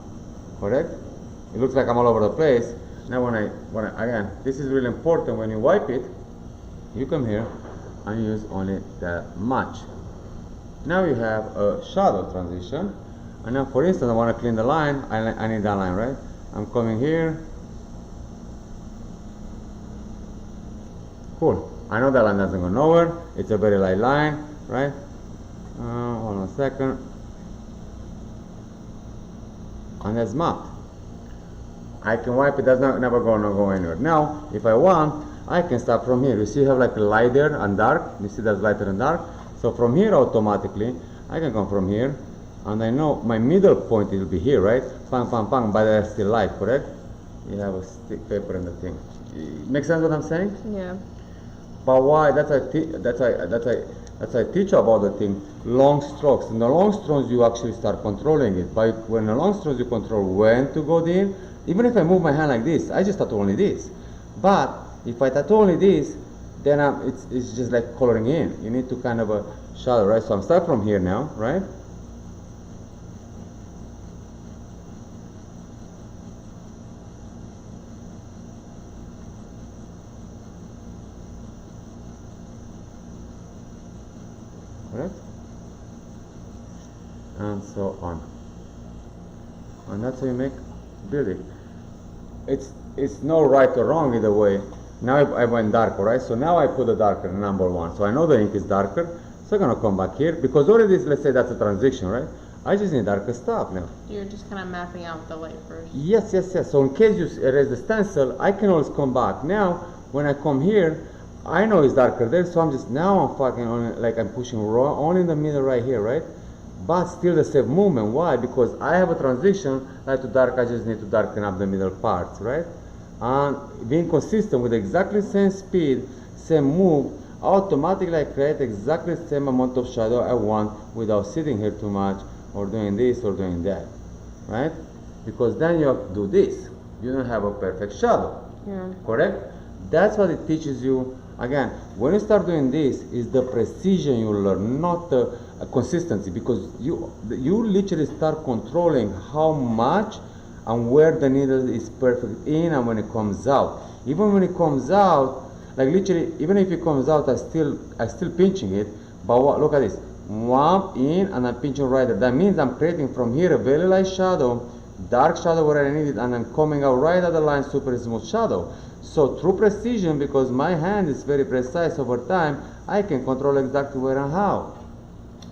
correct? It looks like I'm all over the place. Now when I again, this is really important. When you wipe it, you come here and use only that much. Now you have a shadow transition. And now for instance, I want to clean the line. I need that line, right? I'm coming here. Cool. I know that line doesn't go nowhere. It's a very light line, right? Hold on a second. And that's mapped. I can wipe it, never go anywhere. Now, if I want, I can start from here. You see, you have like a light there and dark. You see that's lighter and dark. So from here, automatically, I can come from here, and I know my middle point will be here, right? Pang, pang, pang, but there's still light, correct? You have a stick paper in the thing. Make sense what I'm saying? Yeah. But why? That's why I teach you about the thing. Long strokes. In the long strokes, you actually start controlling it. But when the long strokes, you control when to go in. Even if I move my hand like this, I just tattoo only this. But if I tattoo only this, then it's just like coloring in. You need to kind of a shadow, right? So I'm starting from here now, right? so on. And that's how you make building. It's no right or wrong either way. Now I went darker, right? So now I put the darker number 1. So I know the ink is darker. So I'm gonna come back here because already, let's say that's a transition, right? I just need darker stuff now. You're just kind of mapping out the light first. Yes. So in case you erase the stencil, I can always come back. Now, when I come here, I know it's darker there, so I'm fucking on, like I'm pushing only in the middle right here, right? But still the same movement. Why? Because I have a transition light to dark. I just need to darken up the middle parts, right? And being consistent with exactly the same speed, same move, automatically I create exactly the same amount of shadow I want without sitting here too much or doing this or doing that, right? Because then you have to do this. You don't have a perfect shadow, correct? That's what it teaches you. Again, when you start doing this, is the precision you learn, not the consistency, because you literally start controlling how much and where the needle is perfect in and when it comes out. Even when it comes out, like literally, even if it comes out, I still pinching it. But what, look at this, wham, in, and I'm pinching right there. That means I'm creating from here a very light shadow, dark shadow where I need it, and then coming out right at the line, super smooth shadow. So through precision, because my hand is very precise over time, I can control exactly where and how.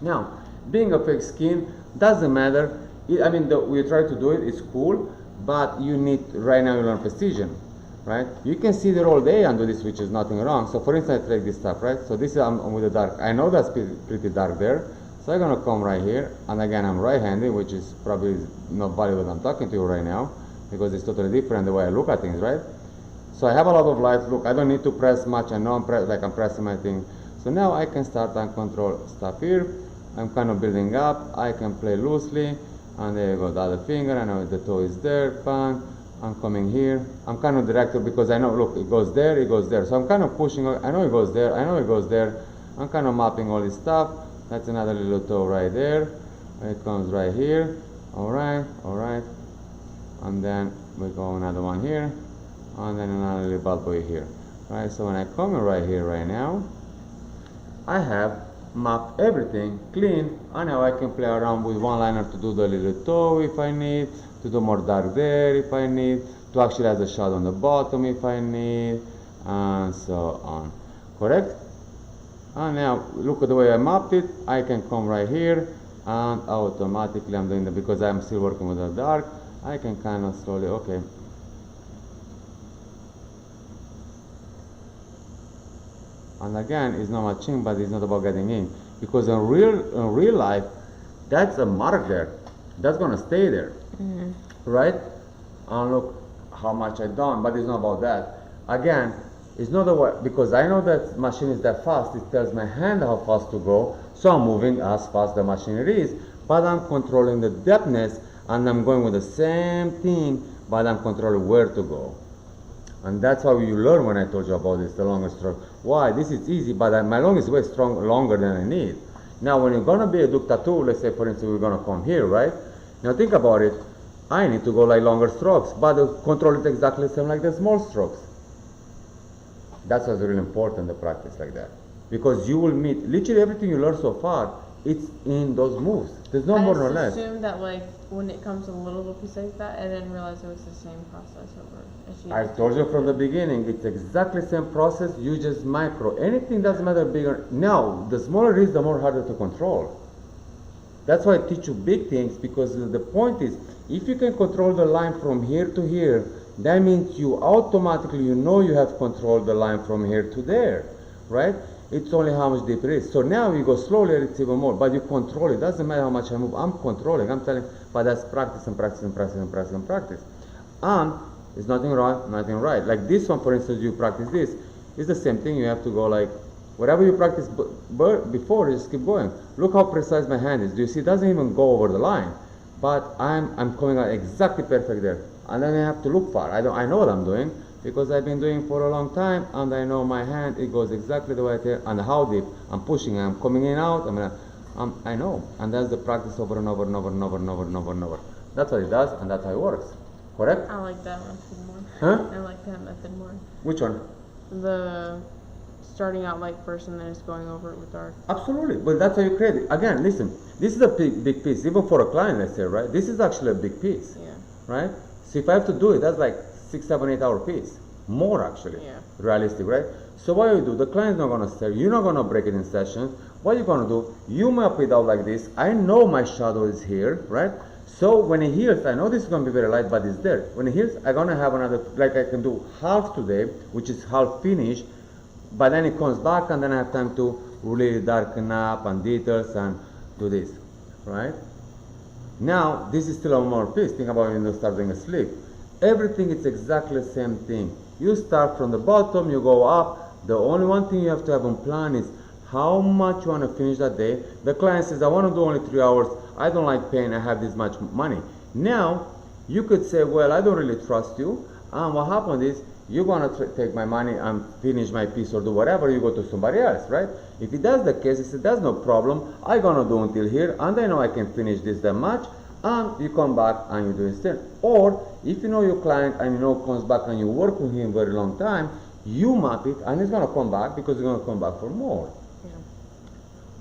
Now, being a fake skin doesn't matter. I mean, we try to do it, it's cool, but you need, right now you learn precision, right? You can sit there all day and do this, which is nothing wrong. So for instance, I take this stuff, right? So this is, I'm with the dark. I know that's pretty dark there. So I'm gonna come right here, and again, I'm right-handed, which is probably not valuable that I'm talking to you right now, because it's totally different the way I look at things, right? So I have a lot of light. Look, I don't need to press much. I know I'm pressing my thing. So now I can start and control stuff here. I'm kind of building up. I can play loosely. And there you go, the other finger. I know the toe is there. Bang. I'm coming here. I'm kind of directed because I know, look, it goes there, it goes there. So I'm kind of pushing. I know it goes there. I know it goes there. I'm kind of mapping all this stuff. That's another little toe right there. It comes right here. All right. And then we go another one here. And then another little bad boy here, right? So when I come in right here right now, I have mapped everything clean, and now I can play around with one liner to do the little toe if I need, to do more dark there if I need, to actually have the shadow on the bottom if I need, and so on, correct? And now look at the way I mapped it. I can come right here and automatically I'm doing that because I'm still working with the dark. I can kind of slowly, okay. And again, it's not matching, but it's not about getting in. Because in real life, that's a mark there. That's gonna stay there, right? And look how much I've done, but it's not about that. Again, it's not about, because I know that machine is that fast, it tells my hand how fast to go, so I'm moving as fast the machinery is, but I'm controlling the depthness, and I'm going with the same thing, but I'm controlling where to go. And that's how you learn when I told you about this, the longest stroke. Why? This is easy, but my long is way longer than I need. Now, when you're gonna be a Duke tattoo, let's say for instance, we're gonna come here, right? Now think about it. I need to go like longer strokes, but the control is exactly the same like the small strokes. That's what's really important, the practice like that. Because you will meet, literally everything you learn so far, it's in those moves. There's no more or less. I assumed that like, when it comes to a little piece like that, I didn't realize it was the same process over. I told you from the beginning, it's exactly the same process, you just micro. Anything doesn't matter bigger. Now, the smaller it is, the more harder to control. That's why I teach you big things, because the point is, if you can control the line from here to here, that means you automatically, you know you have controlled the line from here to there, right? It's only how much deeper it is. So now you go slowly, it's even more, but you control it. Doesn't matter how much I move, I'm controlling, I'm telling, but that's practice and practice and practice and practice and practice. And there's nothing wrong, nothing right. Like this one, for instance, you practice this, it's the same thing. You have to go like, whatever you practice before, just keep going. Look how precise my hand is. Do you see, it doesn't even go over the line, but I'm coming out exactly perfect there. And then I have to look far. I know what I'm doing, because I've been doing it for a long time, and I know my hand, it goes exactly the way I tell, and how deep I'm pushing, I'm coming in out, I know, and that's the practice over and over and over and over and over and over and over. That's what it does, and that's how it works. Correct? I like that method more. Huh? I like that method more. Which one? The starting out light first and then it's going over it with dark. Absolutely, but that's how you create it. Again, listen, this is a big piece, even for a client, let's say, right? This is actually a big piece, Yeah. right? So if I have to do it, that's like 6, 7, 8 hour piece. More actually, Yeah. realistic, right? So what you do, the client's not gonna stare, you're not gonna break it in session. What you're gonna do, you map it out like this. I know my shadow is here, right? So when it heals, I know this is gonna be very light, but it's there. When it heals, I'm gonna have another, like I can do half today, which is half finished, but then it comes back and then I have time to really darken up and details and do this, right? Now, this is still a more piece. Think about when you start doing a sleep. Everything is exactly the same thing. You start from the bottom, you go up. The only one thing you have to have on plan is how much you want to finish that day. The client says, I want to do only 3 hours. I don't like pain. I have this much money. Now, you could say, well, I don't really trust you. And what happened is, you're going to take my money and finish my piece or do whatever. You go to somebody else, right? If it does the case, he said, that's no problem. I'm going to do until here. And I know I can finish this that much. And you come back and you do it still. Or if you know your client and you know comes back and you work with him very long time, you map it and he's going to come back because he's going to come back for more. Yeah.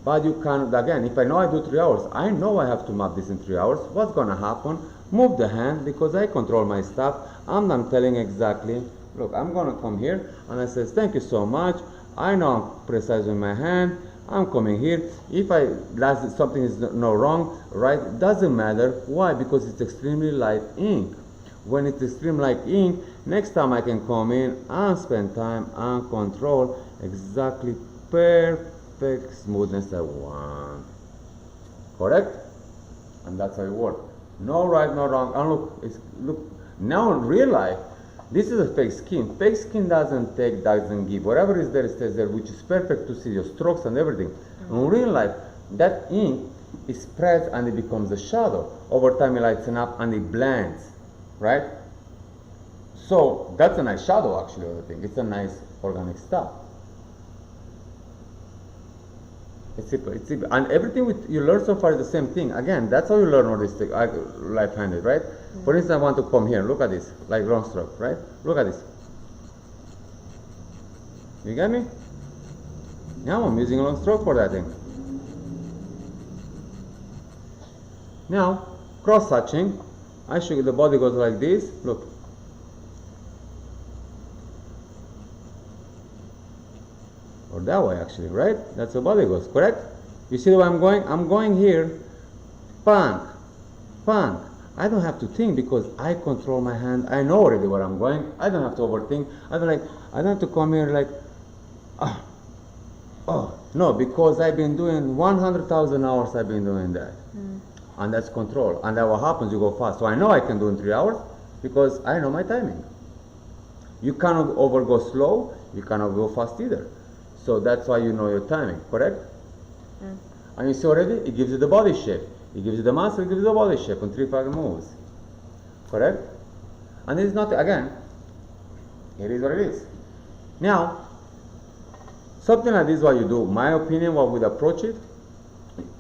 But you can, again, if I know I do 3 hours, I know I have to map this in 3 hours. What's going to happen? Move the hand because I control my stuff. And I'm telling exactly, look, I'm going to come here and I says, thank you so much. I know I'm precise with my hand. I'm coming here. If something is no wrong, right? Doesn't matter. Why? Because it's extremely light ink. When it's extremely light ink, next time I can come in and spend time and control exactly perfect smoothness I want. Correct? And that's how it works. No right, no wrong. And look. Now in real life, this is a fake skin. Fake skin doesn't take, doesn't give. Whatever is there, it stays there, which is perfect to see your strokes and everything. Mm-hmm. In real life, that ink is spreads and it becomes a shadow. Over time, it lightens up and it blends, right? So that's a nice shadow, actually, of the thing. It's a nice organic stuff. It's simple. It's simple. And everything you learn so far is the same thing. Again, that's how you learn all this thing, life-handed, right? Mm-hmm. For instance, I want to come here. Look at this, like long stroke, right? Look at this. You get me? Now I'm using a long stroke for that thing. Now, cross-hatching. I show you the body goes like this. Look. Or that way actually, right? That's the body goes, correct? You see where I'm going? I'm going here, punk, punk. I don't have to think because I control my hand. I know already where I'm going. I don't have to overthink. I don't have to come here like, oh, no, because I've been doing 100,000 hours. I've been doing that, and that's control. And then what happens? You go fast. So I know I can do in 3 hours because I know my timing. You cannot go slow. You cannot go fast either. So that's why you know your timing, correct? Mm. And you see already, it gives you the body shape. It gives you the muscle, it gives you the body shape on 3 fucking moves. Correct? And it's not, again, it is what it is. Now, something like this is what you do. My opinion, what would approach it,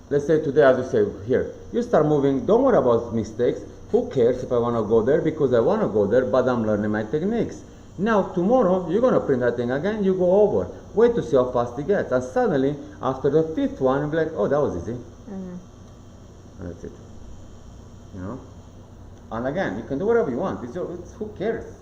let's say today, as you say here, you start moving, don't worry about mistakes. Who cares if I want to go there? Because I want to go there, but I'm learning my techniques. Now, tomorrow, you're going to print that thing again, you go over. Wait to see how fast it gets. And suddenly, after the 5th one, you'll be like, oh, that was easy. Mm-hmm. And that's it. You know? And again, you can do whatever you want. It's who cares?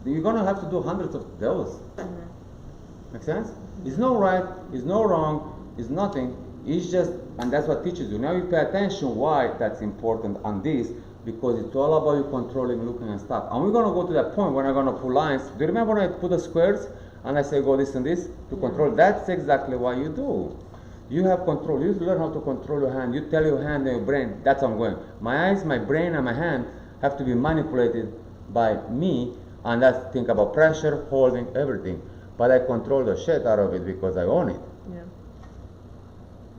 You're going to have to do hundreds of those. Mm-hmm. Make sense? It's no right, it's no wrong, it's nothing. It's just, and that's what teaches you. Now you pay attention why that's important on this, because it's all about you controlling, looking and stuff. And we're going to go to that point when I'm going to pull lines. Do you remember when I put the squares and I say go this and this to control? That's exactly what you do. You have control. You learn how to control your hand. You tell your hand and your brain, that's how I'm going. My eyes, my brain, and my hand have to be manipulated by me, and that's think about pressure, holding, everything. But I control the shit out of it because I own it. Yeah.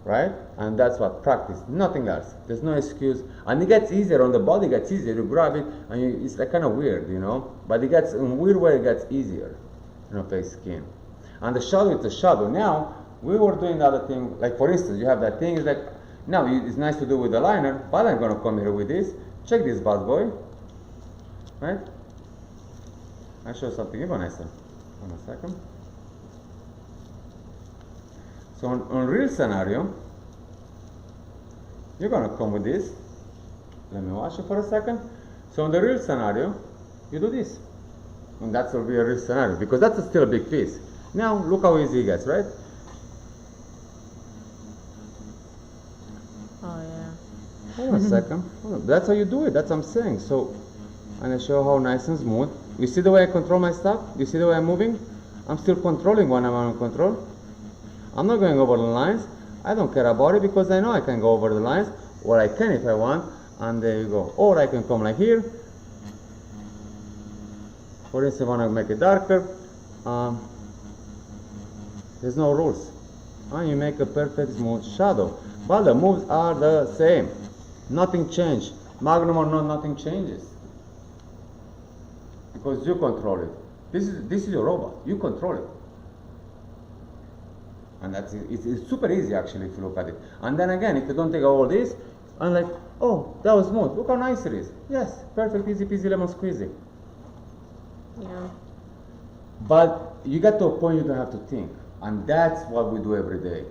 Right? And that's what practice, nothing else. There's no excuse. And it gets easier on the body, gets easier. You grab it, and it's like kind of weird, you know? But it gets, in a weird way, it gets easier, you know, face skin. And the shadow is the shadow. Now, we were doing the other thing, like for instance, you have that thing, it's like, now it's nice to do with the liner, but I'm going to come here with this. Check this bad boy. Right? I'll show something even nicer. Hold on a second. So on real scenario, you're gonna come with this. Let me watch it for a second. So in the real scenario, you do this. And that will be a real scenario, because that's still a big piece. Now, look how easy it gets, right? Oh, yeah. Hold on a second. Hold on. That's how you do it. That's what I'm saying. So, and I show how nice and smooth. You see the way I control my stuff? You see the way I'm moving? I'm still controlling when I'm on control. I'm not going over the lines. I don't care about it because I know I can go over the lines, or I can if I want, and there you go. Or I can come like here. For instance, I want to make it darker. There's no rules. You make a perfect smooth shadow. But the moves are the same. Nothing changed. Magnum or not, nothing changes. Because you control it. This is your robot. You control it. And that's it. It's super easy actually if you look at it. And then again, if you don't take all this, I'm like, oh, that was smooth. Look how nice it is. Yes, perfect, easy peasy lemon squeezy. Yeah. But you get to a point you don't have to think. And that's what we do every day.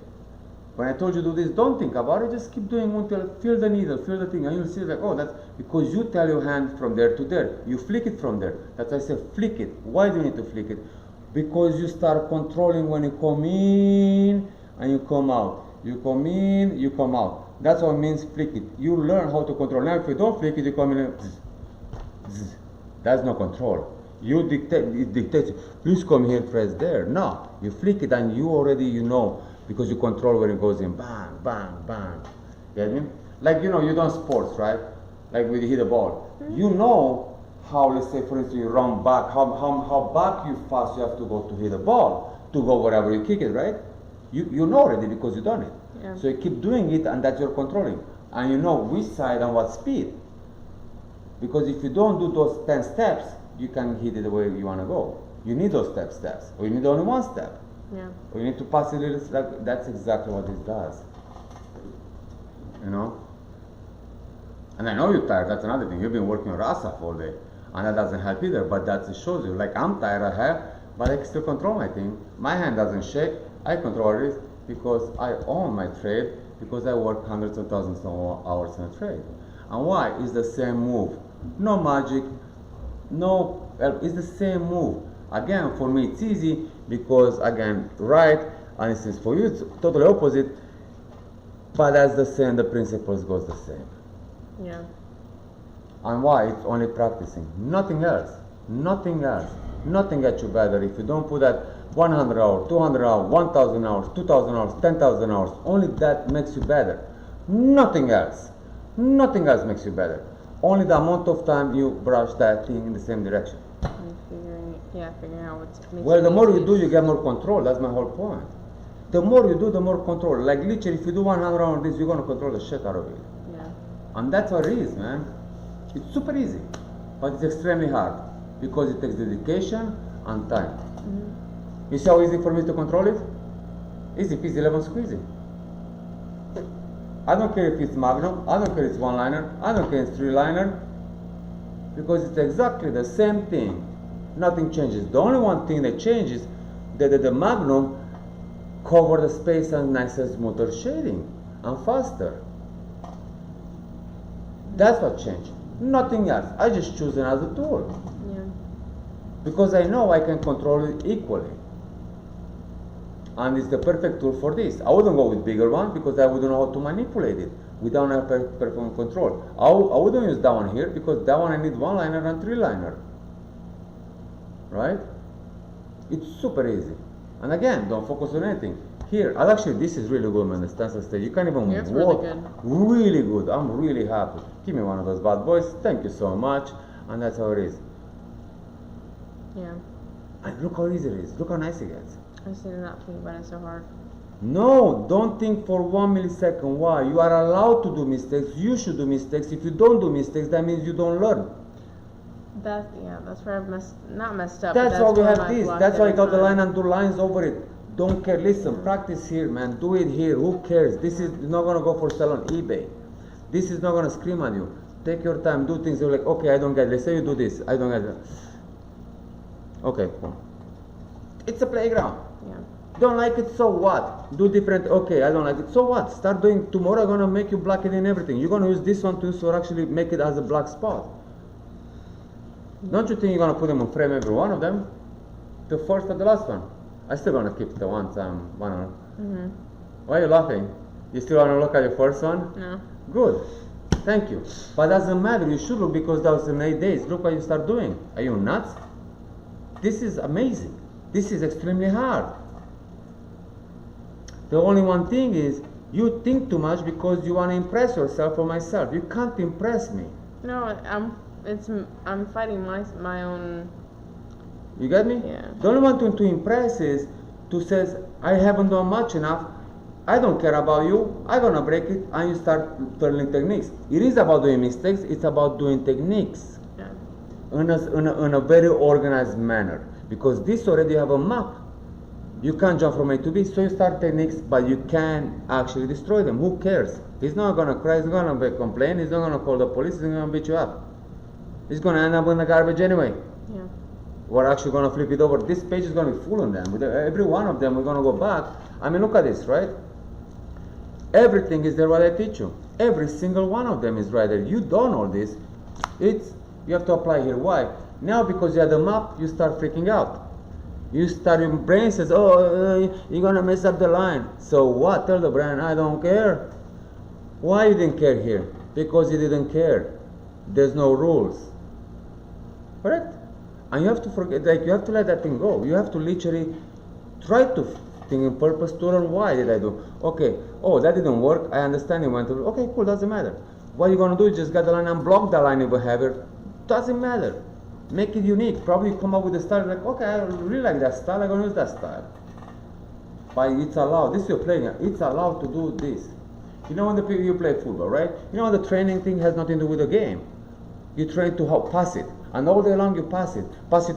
When I told you to do this, don't think about it, just keep doing until feel the needle, feel the thing, and you'll see like, oh, that's because you tell your hand from there to there. You flick it from there. That's why I say flick it. Why do you need to flick it? Because you start controlling when you come in and you come out. You come in, you come out. That's what it means flick it. You learn how to control. Now if you don't flick it, you come in and zzz, zzz. That's no control. You dictate, it dictates, please come here, press there. No, you flick it and you already, you know, because you control where it goes in, bang, bang, bang. Get me? Like, you know, you done sports, right? Like when you hit a ball. You know how, let's say, for instance, you run back, how back you fast you have to go to hit a ball, to go wherever you kick it, right? You know already because you done it. Yeah. So you keep doing it and that's your controlling. And you know which side and what speed. Because if you don't do those 10 steps, you can hit it the way you want to go. You need those steps, or you need only one step. Yeah. Or you need to pass it a little step. That's exactly what this does. You know? And I know you're tired, that's another thing. You've been working your ass off all day. And that doesn't help either, but that shows you. Like, I'm tired, I have, but I can still control my thing. My hand doesn't shake, I control it because I own my trade, because I work hundreds of thousands of hours in a trade. And why? It's the same move. No magic, no, it's the same move. Again, for me it's easy because, again, right, and since for you it's totally opposite, but that's the same, the principles goes the same. Yeah. And why? It's only practicing, nothing else, nothing else. Nothing gets you better if you don't put that 100 hours, 200 hours, 1,000 hours, 2,000 hours, 10,000 hours. Only that makes you better. Nothing else. Nothing else makes you better. Only the amount of time you brush that thing in the same direction. Figuring out what's makes Well, the more you easy. do, you get more control. That's my whole point. The more you do, the more control. Like literally, if you do 100 hours of this, you're gonna control the shit out of it. Yeah. And that's what it is, man. It's super easy, but it's extremely hard because it takes dedication and time. Mm-hmm. You see how easy for me to control it? Easy peasy lemon squeezy. I don't care if it's magnum, I don't care if it's one-liner, I don't care if it's three-liner, because it's exactly the same thing. Nothing changes. The only one thing that changes, that the magnum cover the space and nicer, smoother shading and faster. That's what changed. Nothing else. I just choose another tool. Yeah. Because I know I can control it equally. And it's the perfect tool for this. I wouldn't go with bigger one because I wouldn't know how to manipulate it without a perfect control. I wouldn't use that one here because that one I need one-liner and three-liner. Right? It's super easy. And again, don't focus on anything. Here, actually, this is really good, man. The stencil stage. You can't even Yeah, it's walk. really good. Really good. I'm really happy. Give me one of those bad boys. Thank you so much. And that's how it is. Yeah. And look how easy it is. Look how nice it gets. I just did not think about it so hard. No, don't think for 1 millisecond. Why? You are allowed to do mistakes. You should do mistakes. If you don't do mistakes, that means you don't learn. That's where I've not messed up. That's but why we where have I've this. blocked That's why I every got the time. line and 2 lines over it. Don't care. Listen, practice here, man. Do it here. Who cares? This is not gonna go for sale on eBay. This is not gonna scream at you. Take your time. Do things. You're like, okay, I don't get it. Let's say you do this. I don't get it. Okay, cool. It's a playground. Yeah. Don't like it, so what? Do different, okay, I don't like it, so what? Start doing, tomorrow I'm gonna make you black it in everything. You're gonna use this one to so actually make it as a black spot. Don't you think you're gonna put them on frame, every one of them? The first and the last one. I still gonna keep the ones one. Why are you laughing? You still wanna look at your first one? No. Good. Thank you. But doesn't matter, you should look because that was in 8 days. Look what you start doing. Are you nuts? This is amazing. This is extremely hard. The only one thing is, you think too much because you want to impress yourself or myself. You can't impress me. No, I'm fighting my own. You get me? Yeah. The only one thing to impress is to say, I haven't done much enough. I don't care about you. I'm gonna break it, and you start learning techniques. It is about doing mistakes. It's about doing techniques in a very organized manner. Because this already have a map. You can't jump from A to B, so you start techniques, but you can actually destroy them. Who cares? He's not gonna cry, he's not gonna complain, he's not gonna call the police, he's not gonna beat you up. He's gonna end up in the garbage anyway. Yeah. We're actually gonna flip it over. This page is gonna be full on them. With every one of them, we're gonna go back. I mean, look at this, right? Everything is there what I teach you. Every single one of them is right there. You don't know this. You have to apply here. Why? Now, because you have the map, you start freaking out. Your brain says, oh, you're gonna mess up the line. So what? Tell the brain, I don't care. Why you didn't care here? Because you didn't care. There's no rules. Correct? And you have to forget, like, you have to let that thing go. You have to literally try to think in purpose to learn why did I do. Okay, oh, that didn't work. I understand you went to, okay, cool, doesn't matter. What you're gonna do is just get the line and block the line of behavior. Doesn't matter. Make it unique. Probably come up with a style like, okay, I really like that style, I'm gonna use that style. But it's allowed, this you're playing, it's allowed to do this. You know when you play football, right? You know the training thing has nothing to do with the game. You train to how pass it. And all day long you pass it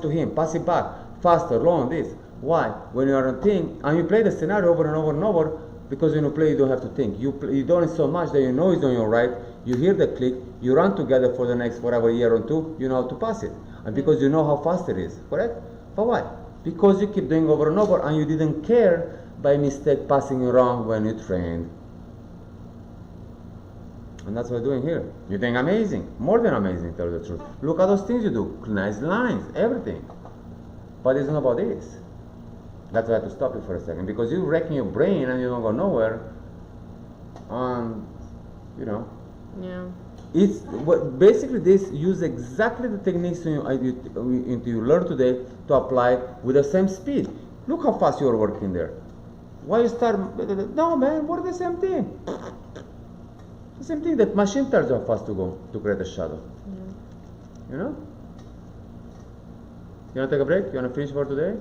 to him, pass it back, faster, long, this. Why? When you are on thing, and you play the scenario over and over and over, because when you play you don't have to think. You don't it so much that you know it's on your right, you hear the click, you run together for the next whatever year or two, you know how to pass it. And because you know how fast it is, correct? But why? Because you keep doing over and over and you didn't care by mistake passing wrong when you trained. And that's what we're doing here. You're doing amazing, more than amazing, tell you the truth. Look at those things you do, nice lines, everything. But it's not about this. That's why I have to stop you for a second, because you're wrecking your brain and you don't go nowhere. You know. Yeah. It's basically this. Use exactly the techniques you learn today to apply with the same speed. Look how fast you're working there. Why you start? No, man, we're the same thing. The same thing that machine tells you how fast to go to create a shadow. You know? You wanna take a break? You wanna finish for today?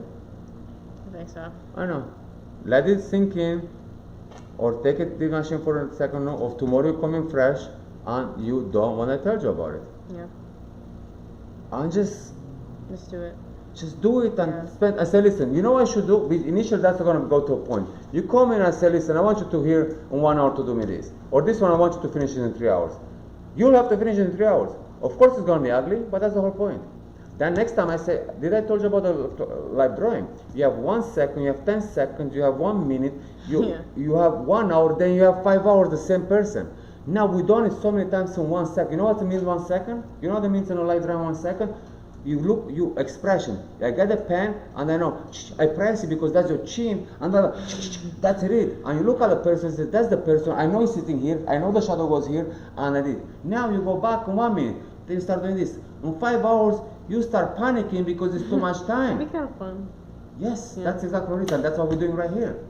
I think so. I know. Let it sink in, or take it the machine for a second of tomorrow you come in fresh and you don't want to tell you about it. Yeah. And just do it. Just do it and spend. I say, listen, you know what I should do? Initially, that's going to go to a point. You come in and say, listen, I want you to hear in 1 hour to do me this. Or this one, I want you to finish it in 3 hours. You'll have to finish it in 3 hours. Of course, it's going to be ugly, but that's the whole point. Then next time I say, did I told you about the live drawing? You have 1 second, you have 10 seconds, you have 1 minute, you have 1 hour, then you have 5 hours, the same person. Now we've done it so many times in 1 second. You know what it means 1 second? You know what it means in a live drawing 1 second? You look, you expression. I get a pen and I know, I press it because that's your chin, and then that's it. And you look at the person and say, that's the person, I know he's sitting here, I know the shadow was here, and I did. Now you go back in 1 minute, then you start doing this. In 5 hours, you start panicking because it's too much time. Be kind of fun. Yes, that's exactly what it is, and that's what we're doing right here.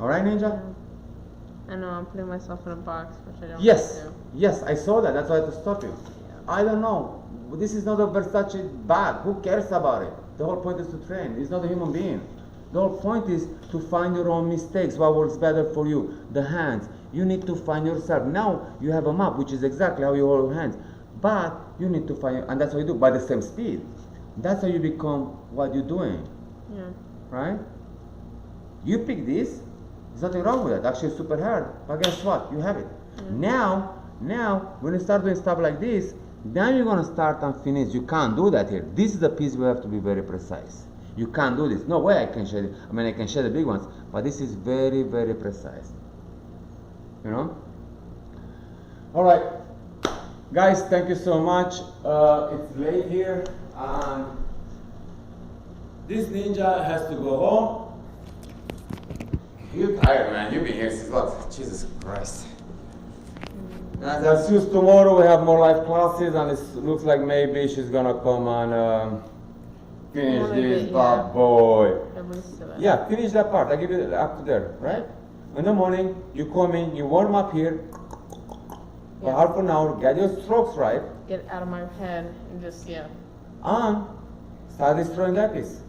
Alright, Ninja? Yeah. I know, I'm putting myself in a box, which I don't Yes, want to do. yes, I saw that, that's why I had to stop you. Yeah. I don't know. This is not a Versace bag. Who cares about it? The whole point is to train. It's not a human being. The whole point is to find your own mistakes. What works better for you? The hands. You need to find yourself. Now you have a map, which is exactly how you hold your hands. But you need to find, and that's what you do by the same speed. That's how you become what you're doing. Yeah. Right? You pick this. There's nothing wrong with it. Actually, it's super hard. But guess what? You have it. Yeah. Now, when you start doing stuff like this, then you're going to start and finish. You can't do that here. This is the piece we have to be very precise. you can't do this. No way I can shade it. I mean, I can shade the big ones, but this is very, very precise. You know? All right, guys, thank you so much. It's late here, and this ninja has to go home. You're tired, man. You've been here since what? Jesus Christ. And I'll see you tomorrow. We have more live classes, and it looks like maybe she's gonna come and finish this bad boy. Yeah, finish that part. I give it up to there, right? In the morning, you come in, you warm up here for half an hour, get your strokes right. Get out of my head and just, And start destroying that piece.